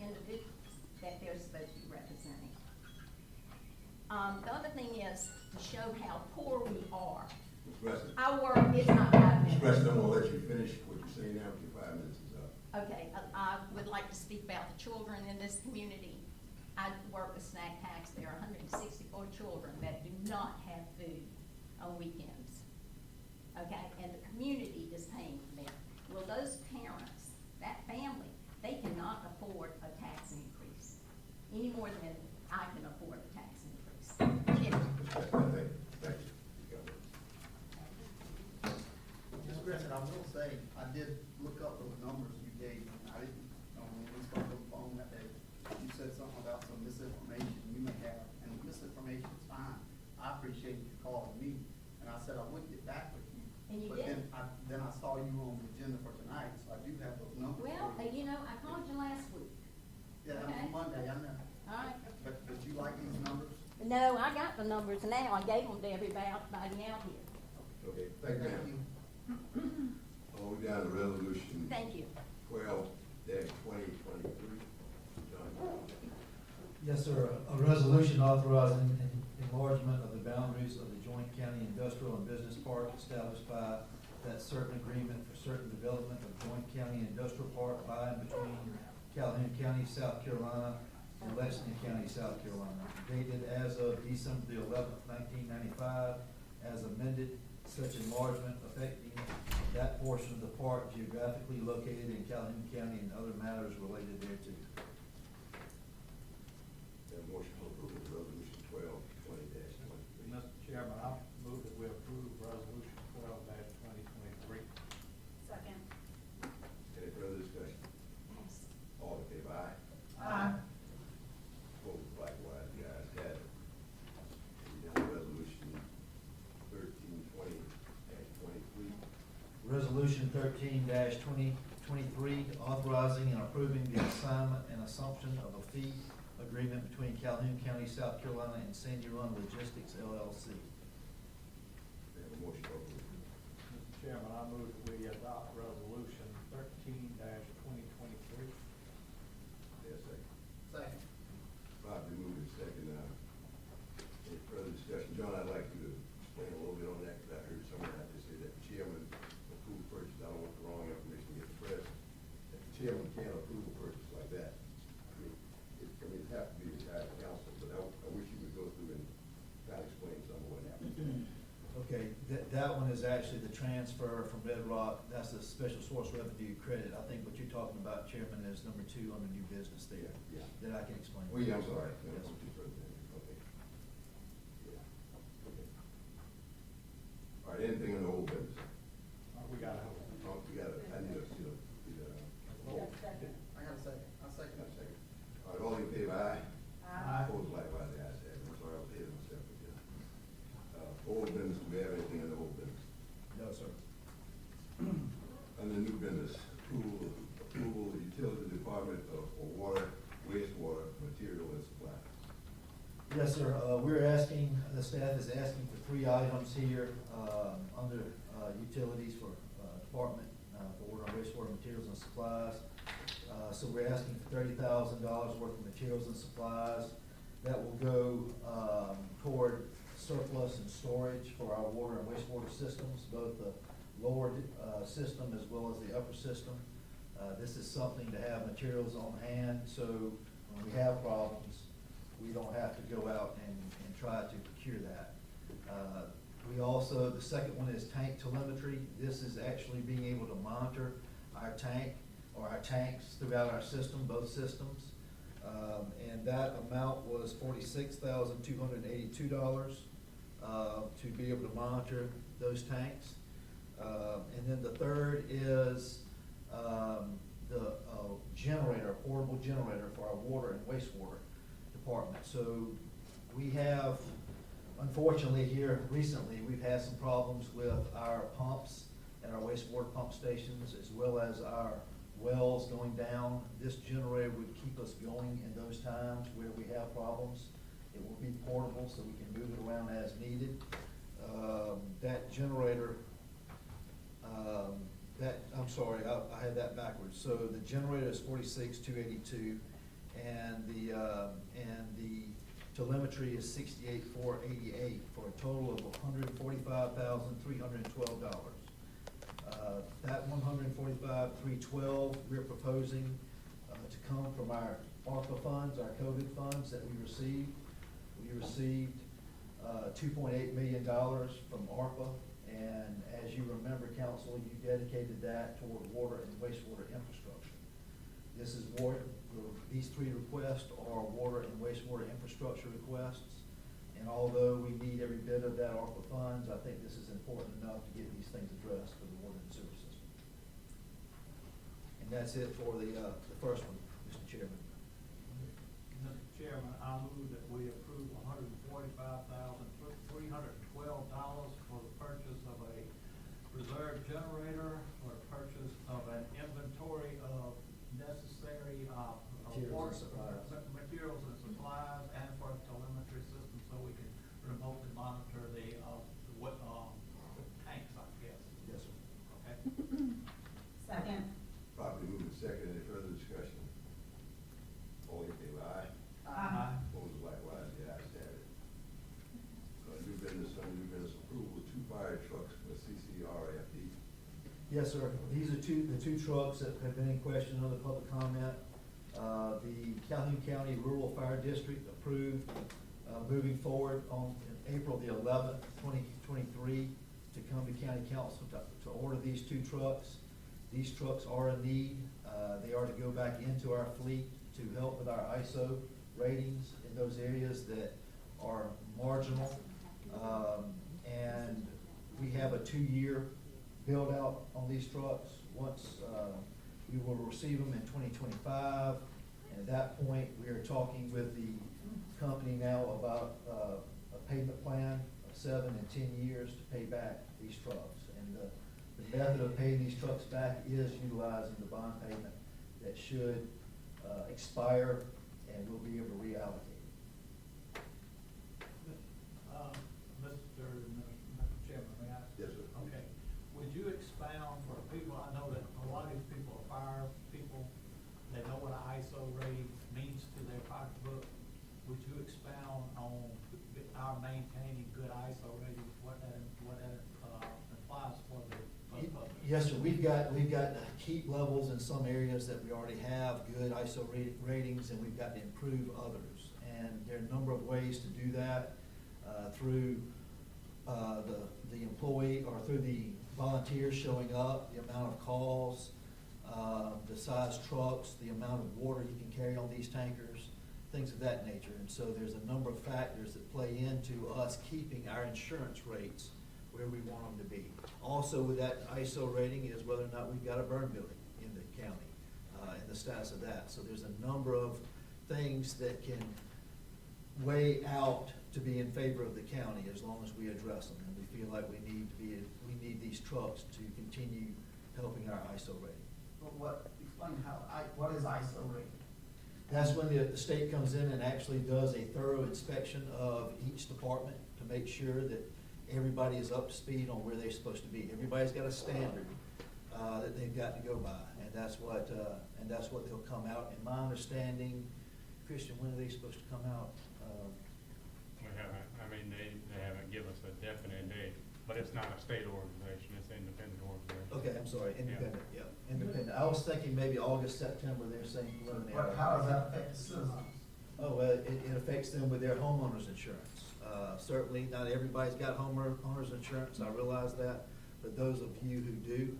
S8: individuals that they're supposed to be representing? The other thing is to show how poor we are. Our work is not 5 minutes.
S2: Mr. President, I'm gonna let you finish what you're saying now, your 5 minutes is up.
S8: Okay, I would like to speak about the children in this community. I work with snack packs. There are 164 children that do not have food on weekends. Okay, and the community is paying for them. Well, those parents, that family, they cannot afford a tax increase any more than I can afford a tax increase.
S2: Thank you.
S13: Mr. President, I will say, I did look up those numbers you gave me. I didn't know when we spoke on the phone that day. You said something about some misinformation you may have, and misinformation is fine. I appreciate you calling me, and I said I would get back with you.
S8: And you
S13: But
S8: did?
S13: then I saw you on the agenda for tonight, so I do have those numbers
S8: Well,
S13: for you.
S8: you know, I called you last week.
S13: Yeah, that
S8: okay.
S13: was Monday, I know.
S8: All right.
S13: But you like these numbers?
S8: No, I got the numbers now. I gave them to everybody out here.
S2: Okay, thank you, ma'am. We down to resolution
S8: Thank you.
S2: 12-2023. John.
S3: Yes, sir. A resolution authorizing an enlargement of the boundaries of the joint county industrial and business park established by that certain agreement for certain development of joint county industrial park by and between Calhoun County, South Carolina, and Lexington County, South Carolina, dated as of December the 11th, 1995, as amended, such enlargement affecting that portion of the park geographically located in Calhoun County and other matters related thereto.
S2: Have a motion to approve of resolution 12-20-23.
S10: Mr. Chairman, I move that we approve resolution 12-2023.
S1: Second.
S2: Any further discussion?
S8: Yes.
S2: All in favor, aye?
S1: Aye.
S2: Opposed, likewise, the ayes have it. We down to resolution 13-20-23.
S3: Resolution 13-2023, authorizing and approving the assignment and assumption of a fee agreement between Calhoun County, South Carolina, and Sandy Run Logistics, LLC.
S2: We have a motion to approve.
S10: Mr. Chairman, I move that we adopt resolution 13-2023.
S2: Yes, second.
S13: Second.
S2: Probably moved in second. Any further discussion? John, I'd like you to explain a little bit on that, because I heard someone have to say that the chairman approved purchase. I don't want the wrong information to get pressed. That the chairman can't approve a purchase like that. It has to be the entire council, but I wish you would go through and kind of explain some of what happened.
S3: Okay, that one is actually the transfer from Red Rock. That's the special source revenue credit. I think what you're talking about, Chairman, is number 2 on the new business there.
S2: Yeah.
S3: That I can explain.
S2: Oh, yeah, I'm sorry.
S3: Yes.
S2: Okay. Yeah. Okay. All right, anything in the old business?
S10: We got it.
S2: We got it. I need to see the vote.
S13: I got a second. I'll second
S2: Got a
S13: it.
S2: second. All right, all in favor, aye?
S1: Aye.
S2: Opposed, likewise, the ayes have it. I'm sorry, I was ahead of myself again. Old business, do we have anything in the old business?
S3: No, sir.
S2: Under new business, approval of the utility department for water, wastewater, material, and supply.
S3: Yes, sir. We're asking, the staff is asking for 3 items here under utilities for department for water and wastewater materials and supplies. So we're asking for $30,000 worth of materials and supplies. That will go toward surplus and storage for our water and wastewater systems, both the lower system as well as the upper system. This is something to have materials on hand, so when we have problems, we don't have to go out and try to procure that. We also, the second one is tank telemetry. This is actually being able to monitor our tank or our tanks throughout our system, both systems. And that amount was $46,282 to be able to monitor those tanks. And then the third is the generator, portable generator for our water and wastewater department. So we have, unfortunately here recently, we've had some problems with our pumps and our wastewater pump stations, as well as our wells going down. This generator would keep us going in those times where we have problems. It will be portable, so we can move it around as needed. That generator, I'm sorry, I had that backwards. So the generator is $46,282, and the telemetry is $68,488 for a total of $145,312. That $145,312 we're proposing to come from our ARPA funds, our COVID funds that we received. We received $2.8 million from ARPA, and as you remember, Council, you dedicated that toward water and wastewater infrastructure. This is these 3 requests are water and wastewater infrastructure requests, and although we need every bit of that ARPA funds, I think this is important enough to get these things addressed for the water and sewer system. And that's it for the first one, Mr. Chairman.
S10: Chairman, I move that we approve $145,312 for the purchase of a reserve generator, for the purchase of an inventory of necessary,
S3: Materials and supplies.
S10: materials and supplies, and for a telemetry system so we can remotely monitor the tanks, I guess.
S3: Yes, sir.
S10: Okay?
S1: Second.
S2: Properly moved and second. Any further discussion? All in favor, aye?
S1: Aye.
S2: Opposed, likewise, the ayes have it. New business, under new business approval, 2 fire trucks for CCRFD.
S3: Yes, sir. These are the two trucks that have been in question under public comment. The Calhoun County Rural Fire District approved moving forward on April the 11th, 2023, to come to County Council to order these 2 trucks. These trucks are in need. They are to go back into our fleet to help with our ISO ratings in those areas that are marginal. And we have a 2-year build out on these trucks. Once we will receive them in 2025, and at that point we are talking with the company now about a payment plan of 7 and 10 years to pay back these trucks. And the method of paying these trucks back is utilizing the bond payment that should expire, and we'll be able to reallocate it.
S10: Mr. Chairman, may I?
S2: Yes, sir.
S10: Okay. Would you expound for people, I know that a lot of these people are fire people, they know what an ISO rating means to their pocketbook. Would you expound on our maintaining good ISO ratings, what that implies for the public?
S3: Yes, sir. We've got keep levels in some areas that we already have good ISO ratings, and we've got to improve others. And there are a number of ways to do that through the employee or through the volunteers showing up, the amount of calls, the size trucks, the amount of water you can carry on these tankers, things of that nature. And so there's a number of factors that play into us keeping our insurance rates where we want them to be. Also with that ISO rating is whether or not we've got a burn building in the county and the status of that. So there's a number of things that can weigh out to be in favor of the county as long as we address them. And we feel like we need these trucks to continue helping our ISO rating.
S13: But what is ISO rating?
S3: That's when the state comes in and actually does a thorough inspection of each department to make sure that everybody is up to speed on where they're supposed to be. Everybody's got a standard that they've got to go by, and that's what they'll come out. In my understanding, Christian, when are they supposed to come out?
S12: We haven't, they haven't given us a definite date, but it's not a state organization, it's an independent organization.
S3: Okay, I'm sorry, independent, yeah, independent. I was thinking maybe August, September, they're saying preliminary.
S13: How does that affect the citizens?
S3: Oh, well, it affects them with their homeowner's insurance. Certainly, not everybody's got homeowner's insurance, I realize that, but those of you who do,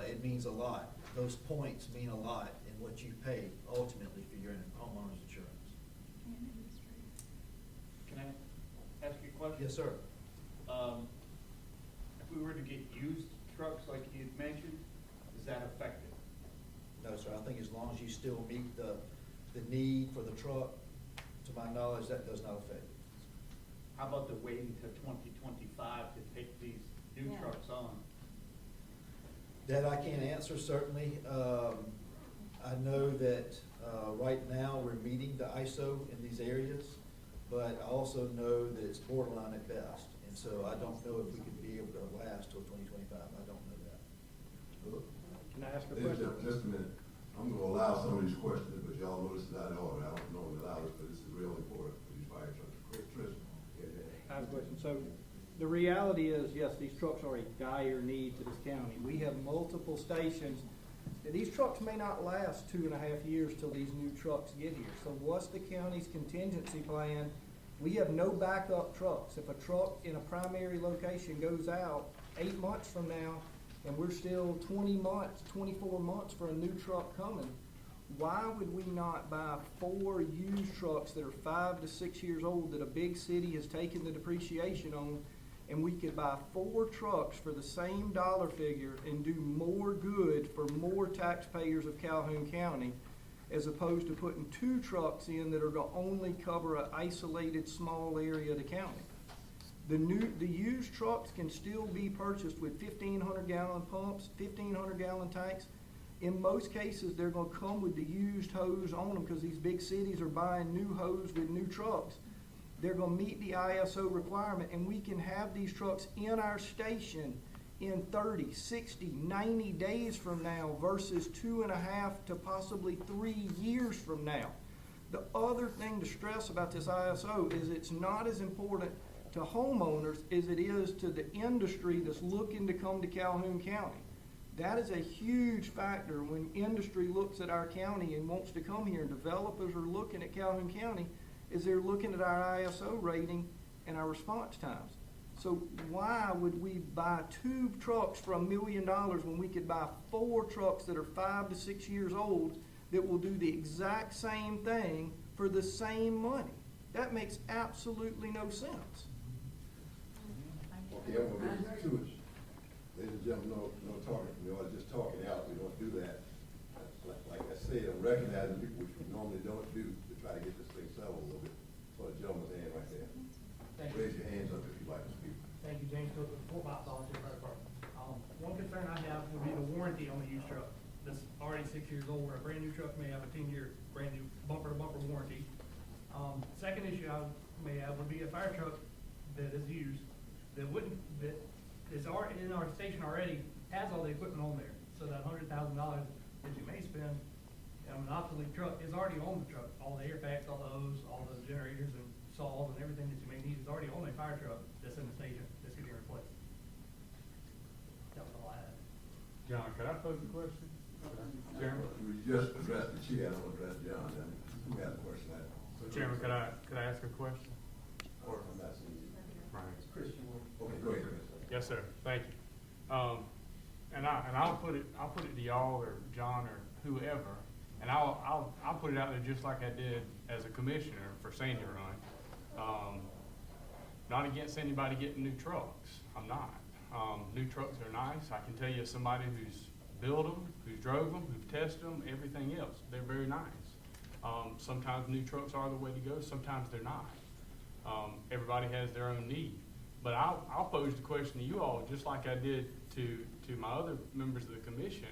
S3: it means a lot. Those points mean a lot in what you pay ultimately for your homeowner's insurance.
S16: Can I ask you a question?
S3: Yes, sir.
S16: If we were to get used trucks like you had mentioned, is that effective?
S3: No, sir, I think as long as you still meet the need for the truck, to my knowledge, that does not affect it.
S16: How about the waiting to 2025 to take these new trucks on?
S3: That I can't answer, certainly. I know that right now we're meeting the ISO in these areas, but I also know that it's borderline at best. And so I don't know if we could be able to last till 2025. I don't know that.
S7: Can I ask a question?
S2: Just a minute. I'm gonna allow some of these questions, but y'all know this is out of order. I don't normally allow this, but this is real important for these fire trucks. Tristan,
S7: I have a question. So the reality is, yes, these trucks are a dire need to this county. We have multiple stations. These trucks may not last 2.5 years till these new trucks get here. So what's the county's contingency plan? We have no backup trucks. If a truck in a primary location goes out 8 months from now, and we're still 20 months, 24 months for a new truck coming, why would we not buy 4 used trucks that are 5 to 6 years old that a big city has taken the depreciation on, and we could buy 4 trucks for the same dollar figure and do more good for more taxpayers of Calhoun County
S14: as opposed to putting 2 trucks in that are gonna only cover an isolated small area of the county. The used trucks can still be purchased with 1,500-gallon pumps, 1,500-gallon tanks. In most cases, they're gonna come with the used hose on them, because these big cities are buying new hose with new trucks. They're gonna meet the ISO requirement, and we can have these trucks in our station in 30, 60, 90 days from now versus 2.5 to possibly 3 years from now. The other thing to stress about this ISO is it's not as important to homeowners as it is to the industry that's looking to come to Calhoun County. That is a huge factor when industry looks at our county and wants to come here, and developers are looking at Calhoun County, is they're looking at our ISO rating and our response times. So why would we buy 2 trucks for $1 million when we could buy 4 trucks that are 5 to 6 years old that will do the exact same thing for the same money? That makes absolutely no sense.
S2: Okay, I'm gonna get to it. Ladies and gentlemen, no talking from me, or just talking out. We don't do that. Like I said, I'm recognizing people, which we normally don't do, to try to get this thing settled a little bit. So the gentleman's hand right there. Raise your hands up if you'd like to speak.
S4: Thank you, James Cook, with Fort White Volunteer Fire Department. One concern I have would be the warranty on the used truck that's already 6 years old, where a brand new truck may have a 10-year brand new bumper-to-bumper warranty. Second issue I may have would be a fire truck that is used that is already in our station already, has all the equipment on there. So that $100,000 that you may spend on an obsolete truck is already on the truck. All the air packs, all the hose, all the generators and saws and everything that you may need is already on a fire truck that's in the station that's getting replaced. That was all I had.
S12: John, could I pose a question? Chairman?
S2: We just addressed the chair, I don't address John. Who had a question?
S12: Chairman, could I ask a question?
S2: Or I'm not seeing you.
S12: Right.
S2: Christian. Okay, go ahead, Chris.
S12: Yes, sir. Thank you. And I'll put it to y'all or John or whoever, and I'll put it out there just like I did as a commissioner for Sandy Run. Not against anybody getting new trucks. I'm not. New trucks are nice. I can tell you somebody who's built them, who's drove them, who've tested them, everything else. They're very nice. Sometimes new trucks are the way to go. Sometimes they're not. Everybody has their own need. But I'll pose the question to you all, just like I did to my other members of the commission.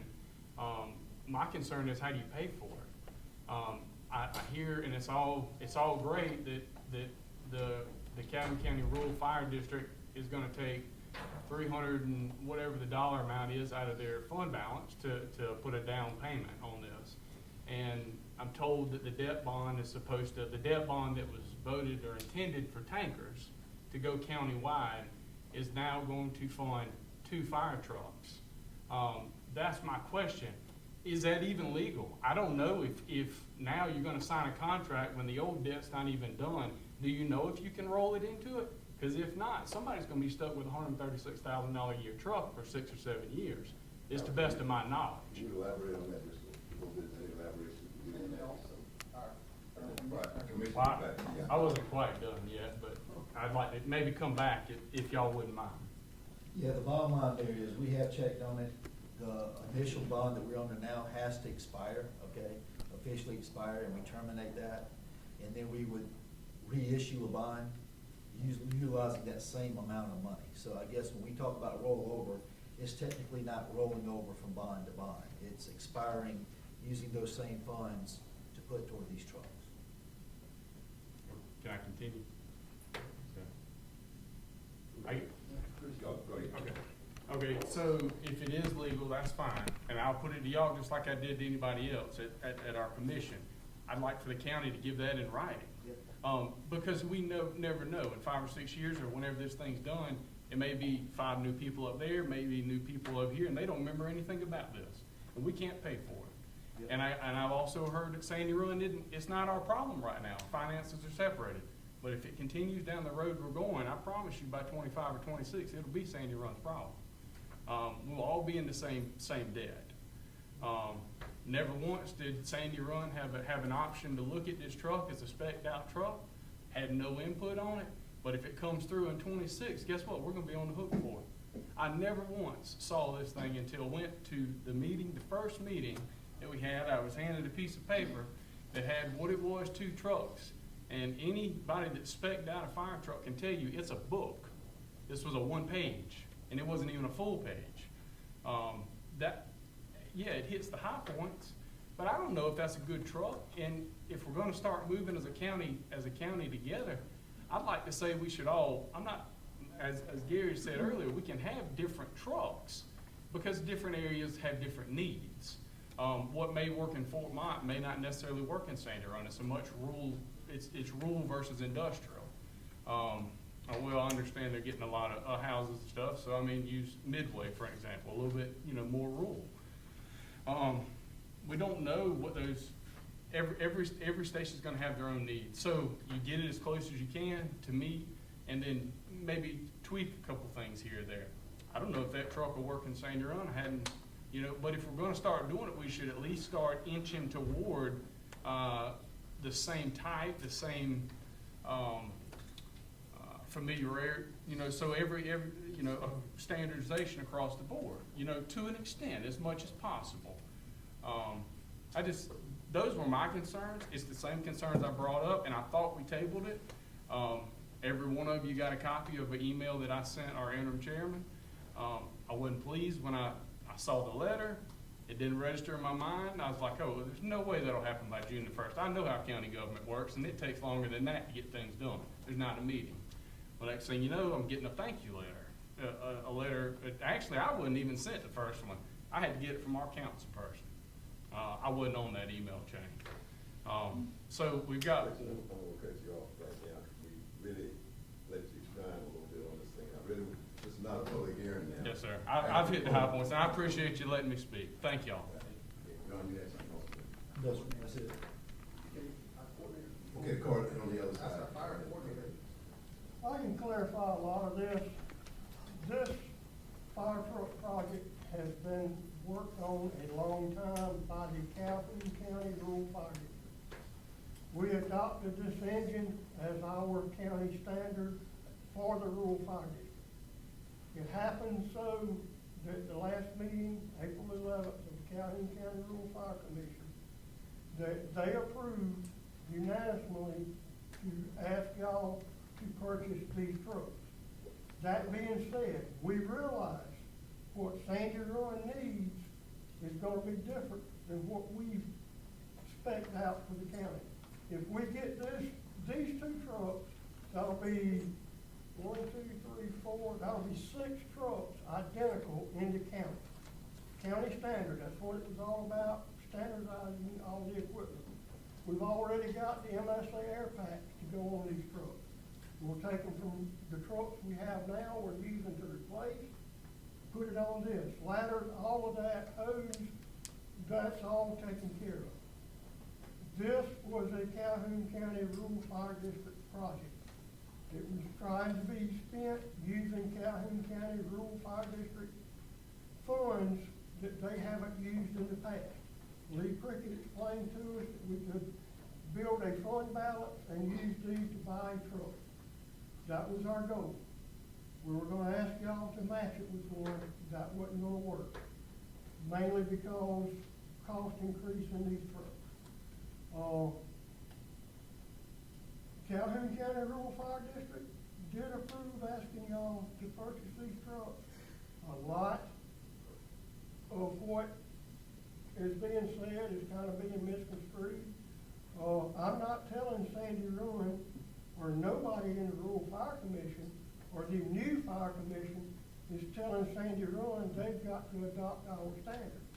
S12: My concern is, how do you pay for it? I hear, and it's all great that the Calhoun County Rural Fire District is going to take 300 and whatever the dollar amount is out of their fund balance to put a down payment on this. And I'm told that the debt bond is the debt bond that was voted or intended for tankers to go countywide is now going to fund 2 fire trucks. That's my question. Is that even legal? I don't know if now you're gonna sign a contract when the old debt's not even done. Do you know if you can roll it into it? Because if not, somebody's gonna be stuck with a $136,000 a year truck for 6 or 7 years. It's the best of my knowledge.
S2: Can you elaborate on that just a little bit, any elaboration you can do on that?
S12: Well, I wasn't quite done yet, but I'd like to maybe come back if y'all wouldn't mind.
S3: Yeah, the bottom line there is, we have checked on it. The initial bond that we're under now has to expire, okay, officially expire, and we terminate that. And then we would reissue a bond utilizing that same amount of money. So I guess when we talk about rollover, it's technically not rolling over from bond to bond. It's expiring using those same funds to put toward these trucks.
S12: Can I continue? Okay, so if it is legal, that's fine, and I'll put it to y'all just like I did to anybody else at our commission. I'd like for the county to give that in writing. Because we never know, in 5 or 6 years or whenever this thing's done, it may be 5 new people up there, maybe new people over here, and they don't remember anything about this, and we can't pay for it. And I've also heard that Sandy Run it's not our problem right now. Finances are separated. But if it continues down the road we're going, I promise you by 25 or 26, it'll be Sandy Run's problem. We'll all be in the same debt. Never once did Sandy Run have an option to look at this truck as a spec'd out truck. Had no input on it. But if it comes through in 26, guess what? We're going to be on the hook for it. I never once saw this thing until I went to the meeting, the first meeting that we had, I was handed a piece of paper that had what it was, 2 trucks. And anybody that spec'd out a fire truck can tell you it's a book. This was a 1-page, and it wasn't even a full page. Yeah, it hits the high points, but I don't know if that's a good truck. And if we're gonna start moving as a county together, I'd like to say we should all, as Gary said earlier, we can have different trucks because different areas have different needs. What may work in Fort Mott may not necessarily work in Sandy Run. It's a much rural, it's rural versus industrial. Well, I understand they're getting a lot of houses and stuff, so I mean, use Midway, for example, a little bit, more rural. We don't know what those, every station's gonna have their own needs. So you get it as close as you can to meet, and then maybe tweak a couple things here or there. I don't know if that truck will work in Sandy Run. I hadn't, but if we're gonna start doing it, we should at least start inching toward the same type, the same familiarity, so every standardization across the board, to an extent, as much as possible. Those were my concerns. It's the same concerns I brought up, and I thought we tabled it. Every one of you got a copy of an email that I sent our interim chairman. I wasn't pleased when I saw the letter. It didn't register in my mind. I was like, oh, there's no way that'll happen by June the 1st. I know how county government works, and it takes longer than that to get things done. There's not a meeting. Well, next thing you know, I'm getting a thank you letter. A letter, actually, I wasn't even sent the first one. I had to get it from our council person. I wasn't on that email chain. So we've got.
S2: I'm gonna cut you off right now. We really let you shine a little bit on this thing. This is not a public hearing now.
S12: Yes, sir. I've hit the high points, and I appreciate you letting me speak. Thank y'all.
S2: John, you had something else?
S3: That's it.
S2: Okay, Carter, on the other side.
S14: I can clarify a lot of this. This fire truck project has been worked on a long time by the Calhoun County Rural Fire District. We adopted this engine as our county standard for the rural fire district. It happened so that the last meeting, April 11th, of the Calhoun County Rural Fire Commission, that they approved unanimously to ask y'all to purchase these trucks. That being said, we realize what Sandy Run needs is gonna be different than what we've spec'd out for the county. If we get these 2 trucks, that'll be 1, 2, 3, 4, that'll be 6 trucks identical in the county. County standard, that's what it was all about, standardizing all the equipment. We've already got the MSA air packs to go on these trucks. We'll take them from the trucks we have now, we're using to replace, put it on this. Ladder, all of that, hose, that's all taken care of. This was a Calhoun County Rural Fire District project. It was trying to be spent using Calhoun County Rural Fire District funds that they haven't used in the past. Lee Prickett explained to us that we could build a fund balance and use these to buy trucks. That was our goal. We were gonna ask y'all to match it with one. That wasn't gonna work. Mainly because cost increase in these trucks. Calhoun County Rural Fire District did approve asking y'all to purchase these trucks. A lot of what is being said is kind of being misconstrued. I'm not telling Sandy Run or nobody in the Rural Fire Commission or the new Fire Commission is telling Sandy Run they've got to adopt our standards.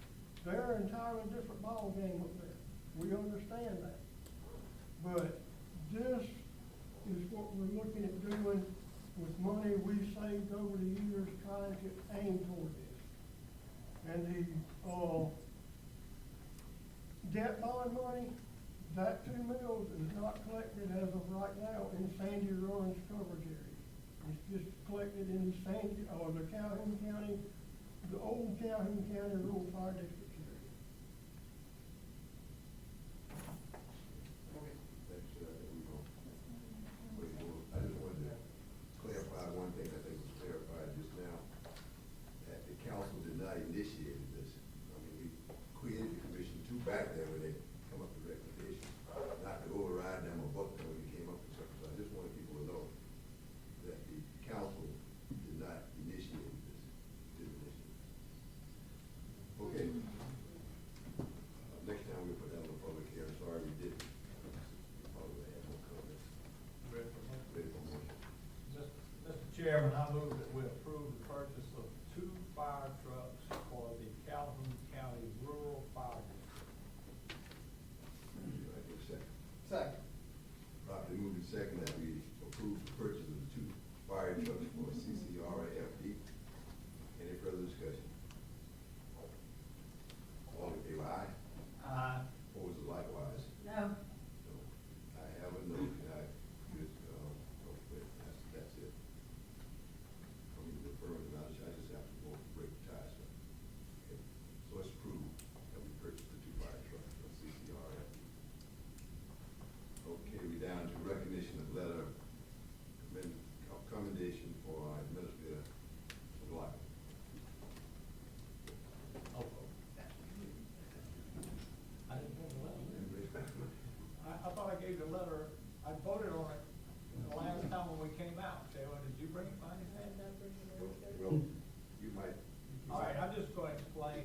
S14: They're an entirely different ballgame up there. We understand that. But this is what we're looking at doing with money we've saved over the years trying to aim toward this. And the debt bond money, that $2 million is not collected as of right now in Sandy Run's coverage area. It's just collected in the Calhoun County, the old Calhoun County Rural Fire District area.
S2: I just wanted to clarify one thing I think was clarified just now, that the council did not initiate this. I mean, we created the commission to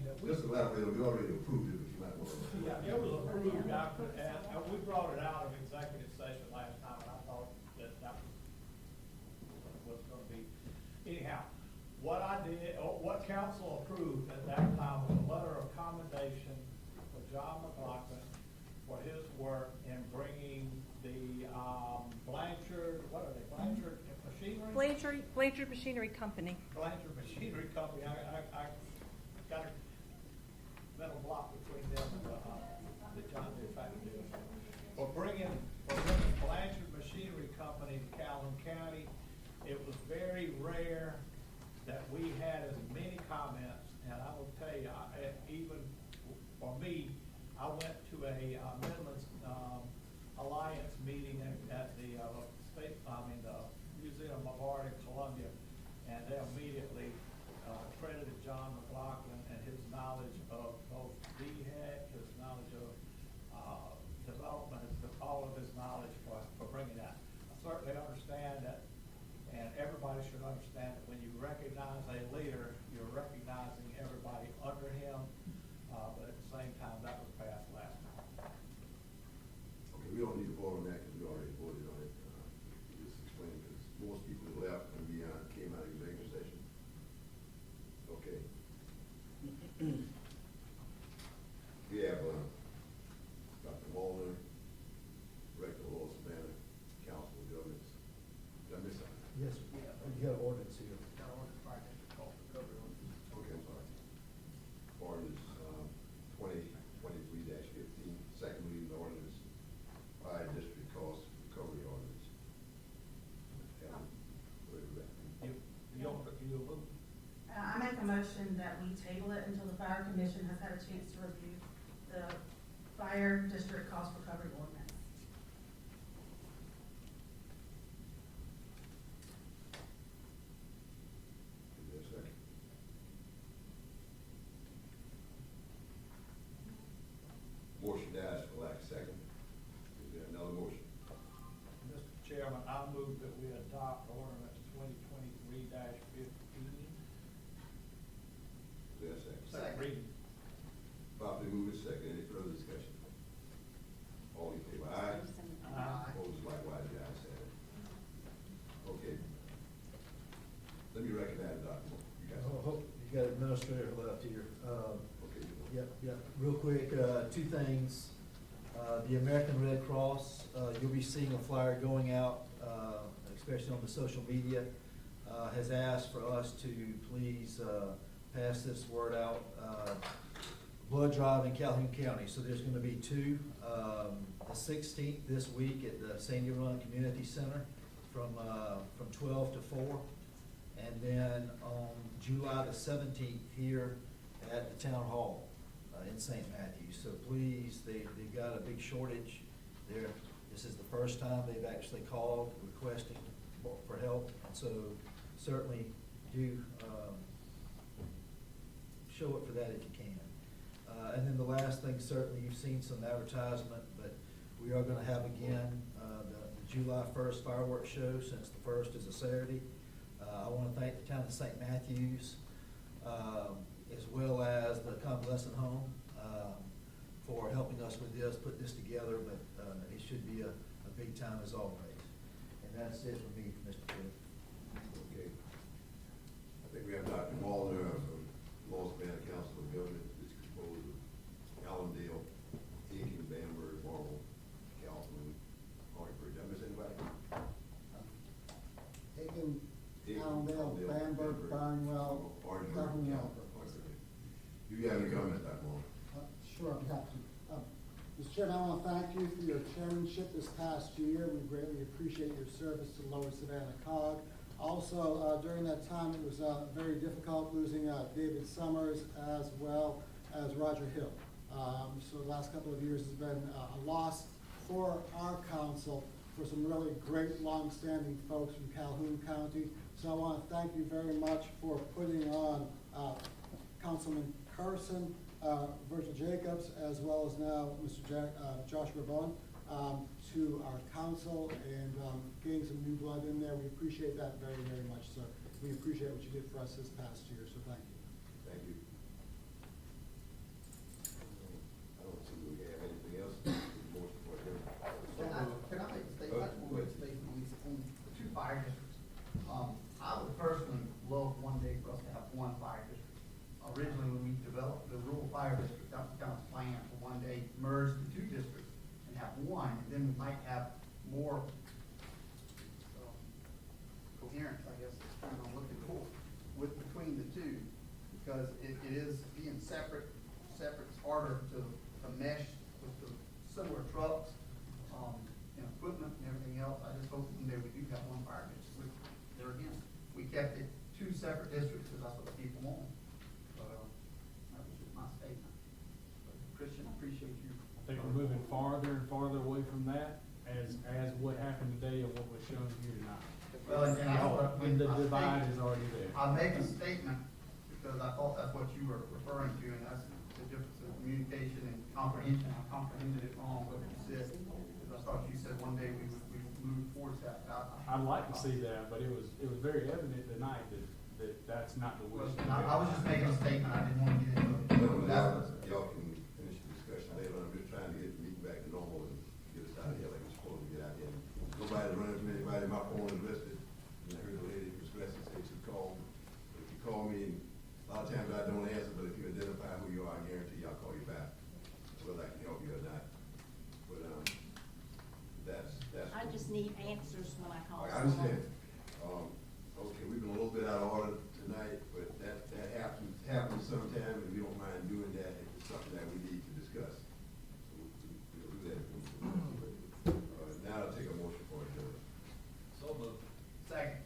S10: that we.
S2: Just elaborate, we already approved it, but you might want to.
S10: Yeah, it was approved, and we brought it out of executive session last time, and I thought that that was gonna be. Anyhow, what I did, or what council approved at that time was a letter of commendation for John McLaughlin for his work in bringing the, Blanchard, what are they, Blanchard Machinery?
S5: Blanchard Machinery Company.
S10: Blanchard Machinery Company, I got a metal block between them and the John Deere factory. For bringing Blanchard Machinery Company to Calhoun County, it was very rare that we had as many comments, and I will tell you, even for me, I went to a Midlands Alliance meeting at the the Museum of Art in Columbia, and they immediately credited John McLaughlin and his knowledge of both DHEC, his knowledge of development, all of his knowledge for bringing that. I certainly understand that, and everybody should understand that when you recognize a leader, you're recognizing everybody under him, but at the same time, that was passed last time.
S2: Okay, we don't need to vote on that because we already voted on it. Just explain, because most people left and came out of executive session. Okay. We have, Dr. Wallner, Director of Lower Savannah, Council of Governments. Did I miss something?
S3: Yes, sir. You got ordinance here.
S2: Okay, I'm sorry. Ordinance, 2023-15, second reading ordinance, fire district cost recovery ordinance.
S1: I make a motion that we table it until the fire commission has had a chance to review the fire district cost recovery ordinance.
S2: Is there a second? Motion dies for lack of second. Is there another motion?
S10: Mr. Chairman, I move that we adopt ordinance 2023-15.
S2: Is there a second?
S10: Second reading.
S2: Properly moved and second. Any further discussion? All in favor, aye?
S10: Aye.
S2: Opposed, likewise, the ayes have it. Okay. Let me recognize Dr. Moore. You guys.
S3: You got administrator left here.
S2: Okay.
S3: Yep. Real quick, two things. The American Red Cross, you'll be seeing a flyer going out, especially on the social media, has asked for us to please pass this word out. Blood drive in Calhoun County. So there's going to be two. The 16th this week at the Sandy Run Community Center from 12 to 4. And then on July the 17th here at the Town Hall in St. Matthews. So please, they've got a big shortage there. This is the first time they've actually called requesting for help. And so certainly do show up for that if you can. And then the last thing, certainly you've seen some advertisement, but we are going to have again the July 1st fireworks show, since the 1st is a Saturday. I want to thank the town of St. Matthews, as well as the convalescent home, for helping us with this, put this together, but it should be a big time as always. And that's it for me, Mr. Chair.
S2: Okay. I think we have Dr. Wallner from Lower Savannah Council of Government. It's composed of Allendale, Aiken, Bamberg, Marble, Calhoun, Orangeburg. Did I miss anybody?
S14: Aiken,
S2: Allendale,
S14: Bamberg, Barnwell,
S2: Orangeburg,
S14: Calhoun.
S2: Orangeburg. Do you have any comments, Dr. Wallner?
S14: Sure, I'd be happy to. Mr. Chairman, I want to thank you for your chairmanship this past year. We greatly appreciate your service to Lower Savannah COG. Also, during that time, it was very difficult losing David Summers as well as Roger Hill. So the last couple of years has been a loss for our council, for some really great long-standing folks from Calhoun County. So I want to thank you very much for putting on Councilman Carson, Virgil Jacobs, as well as now Mr. Joshua Bowen, to our council and getting some new blood in there. We appreciate that very, very much, sir. We appreciate what you did for us this past year, so thank you.
S2: Thank you.
S13: fire district, that was kind of plan for one day, merge the two districts and have one, and then we might have more coherence, I guess, is kind of looking for, between the two, because it is being separate, it's harder to mesh with the similar trucks, and equipment and everything else. I just hope one day we do have one fire district. There again, we kept it two separate districts, because that's what the people want. But, that was just my statement. But Christian, I appreciate you.
S17: I think we're moving farther and farther away from that as what happened today and what was shown here tonight.
S13: Well, and I thought,
S17: And the divide is already there.
S13: I'll make a statement, because I thought that's what you were referring to, and that's the difference in communication and comprehension. I comprehended it wrong, what you said, because I thought you said one day we would move towards that.
S17: I'd like to see that, but it was very evident tonight that that's not the wish.
S13: I was just making a statement, I didn't want to get into it.
S2: Y'all can finish the discussion later. I'm just trying to get the meeting back to normal and get us out of here like we're supposed to get out here. Nobody running from anybody, my phone is listed. And I heard the lady from Scranton say she called. If you call me, and a lot of times I don't answer, but if you identify who you are, I guarantee I'll call you back, whether I can help you or not. But, that's.
S8: I just need answers when I call
S2: I
S8: someone.
S2: understand. Okay, we've been a little bit out of order tonight, but that happens sometime, and we don't mind doing that if it's something that we need to discuss. So we'll do that. Now I'll take a motion for adjournment.
S13: So moved. Second.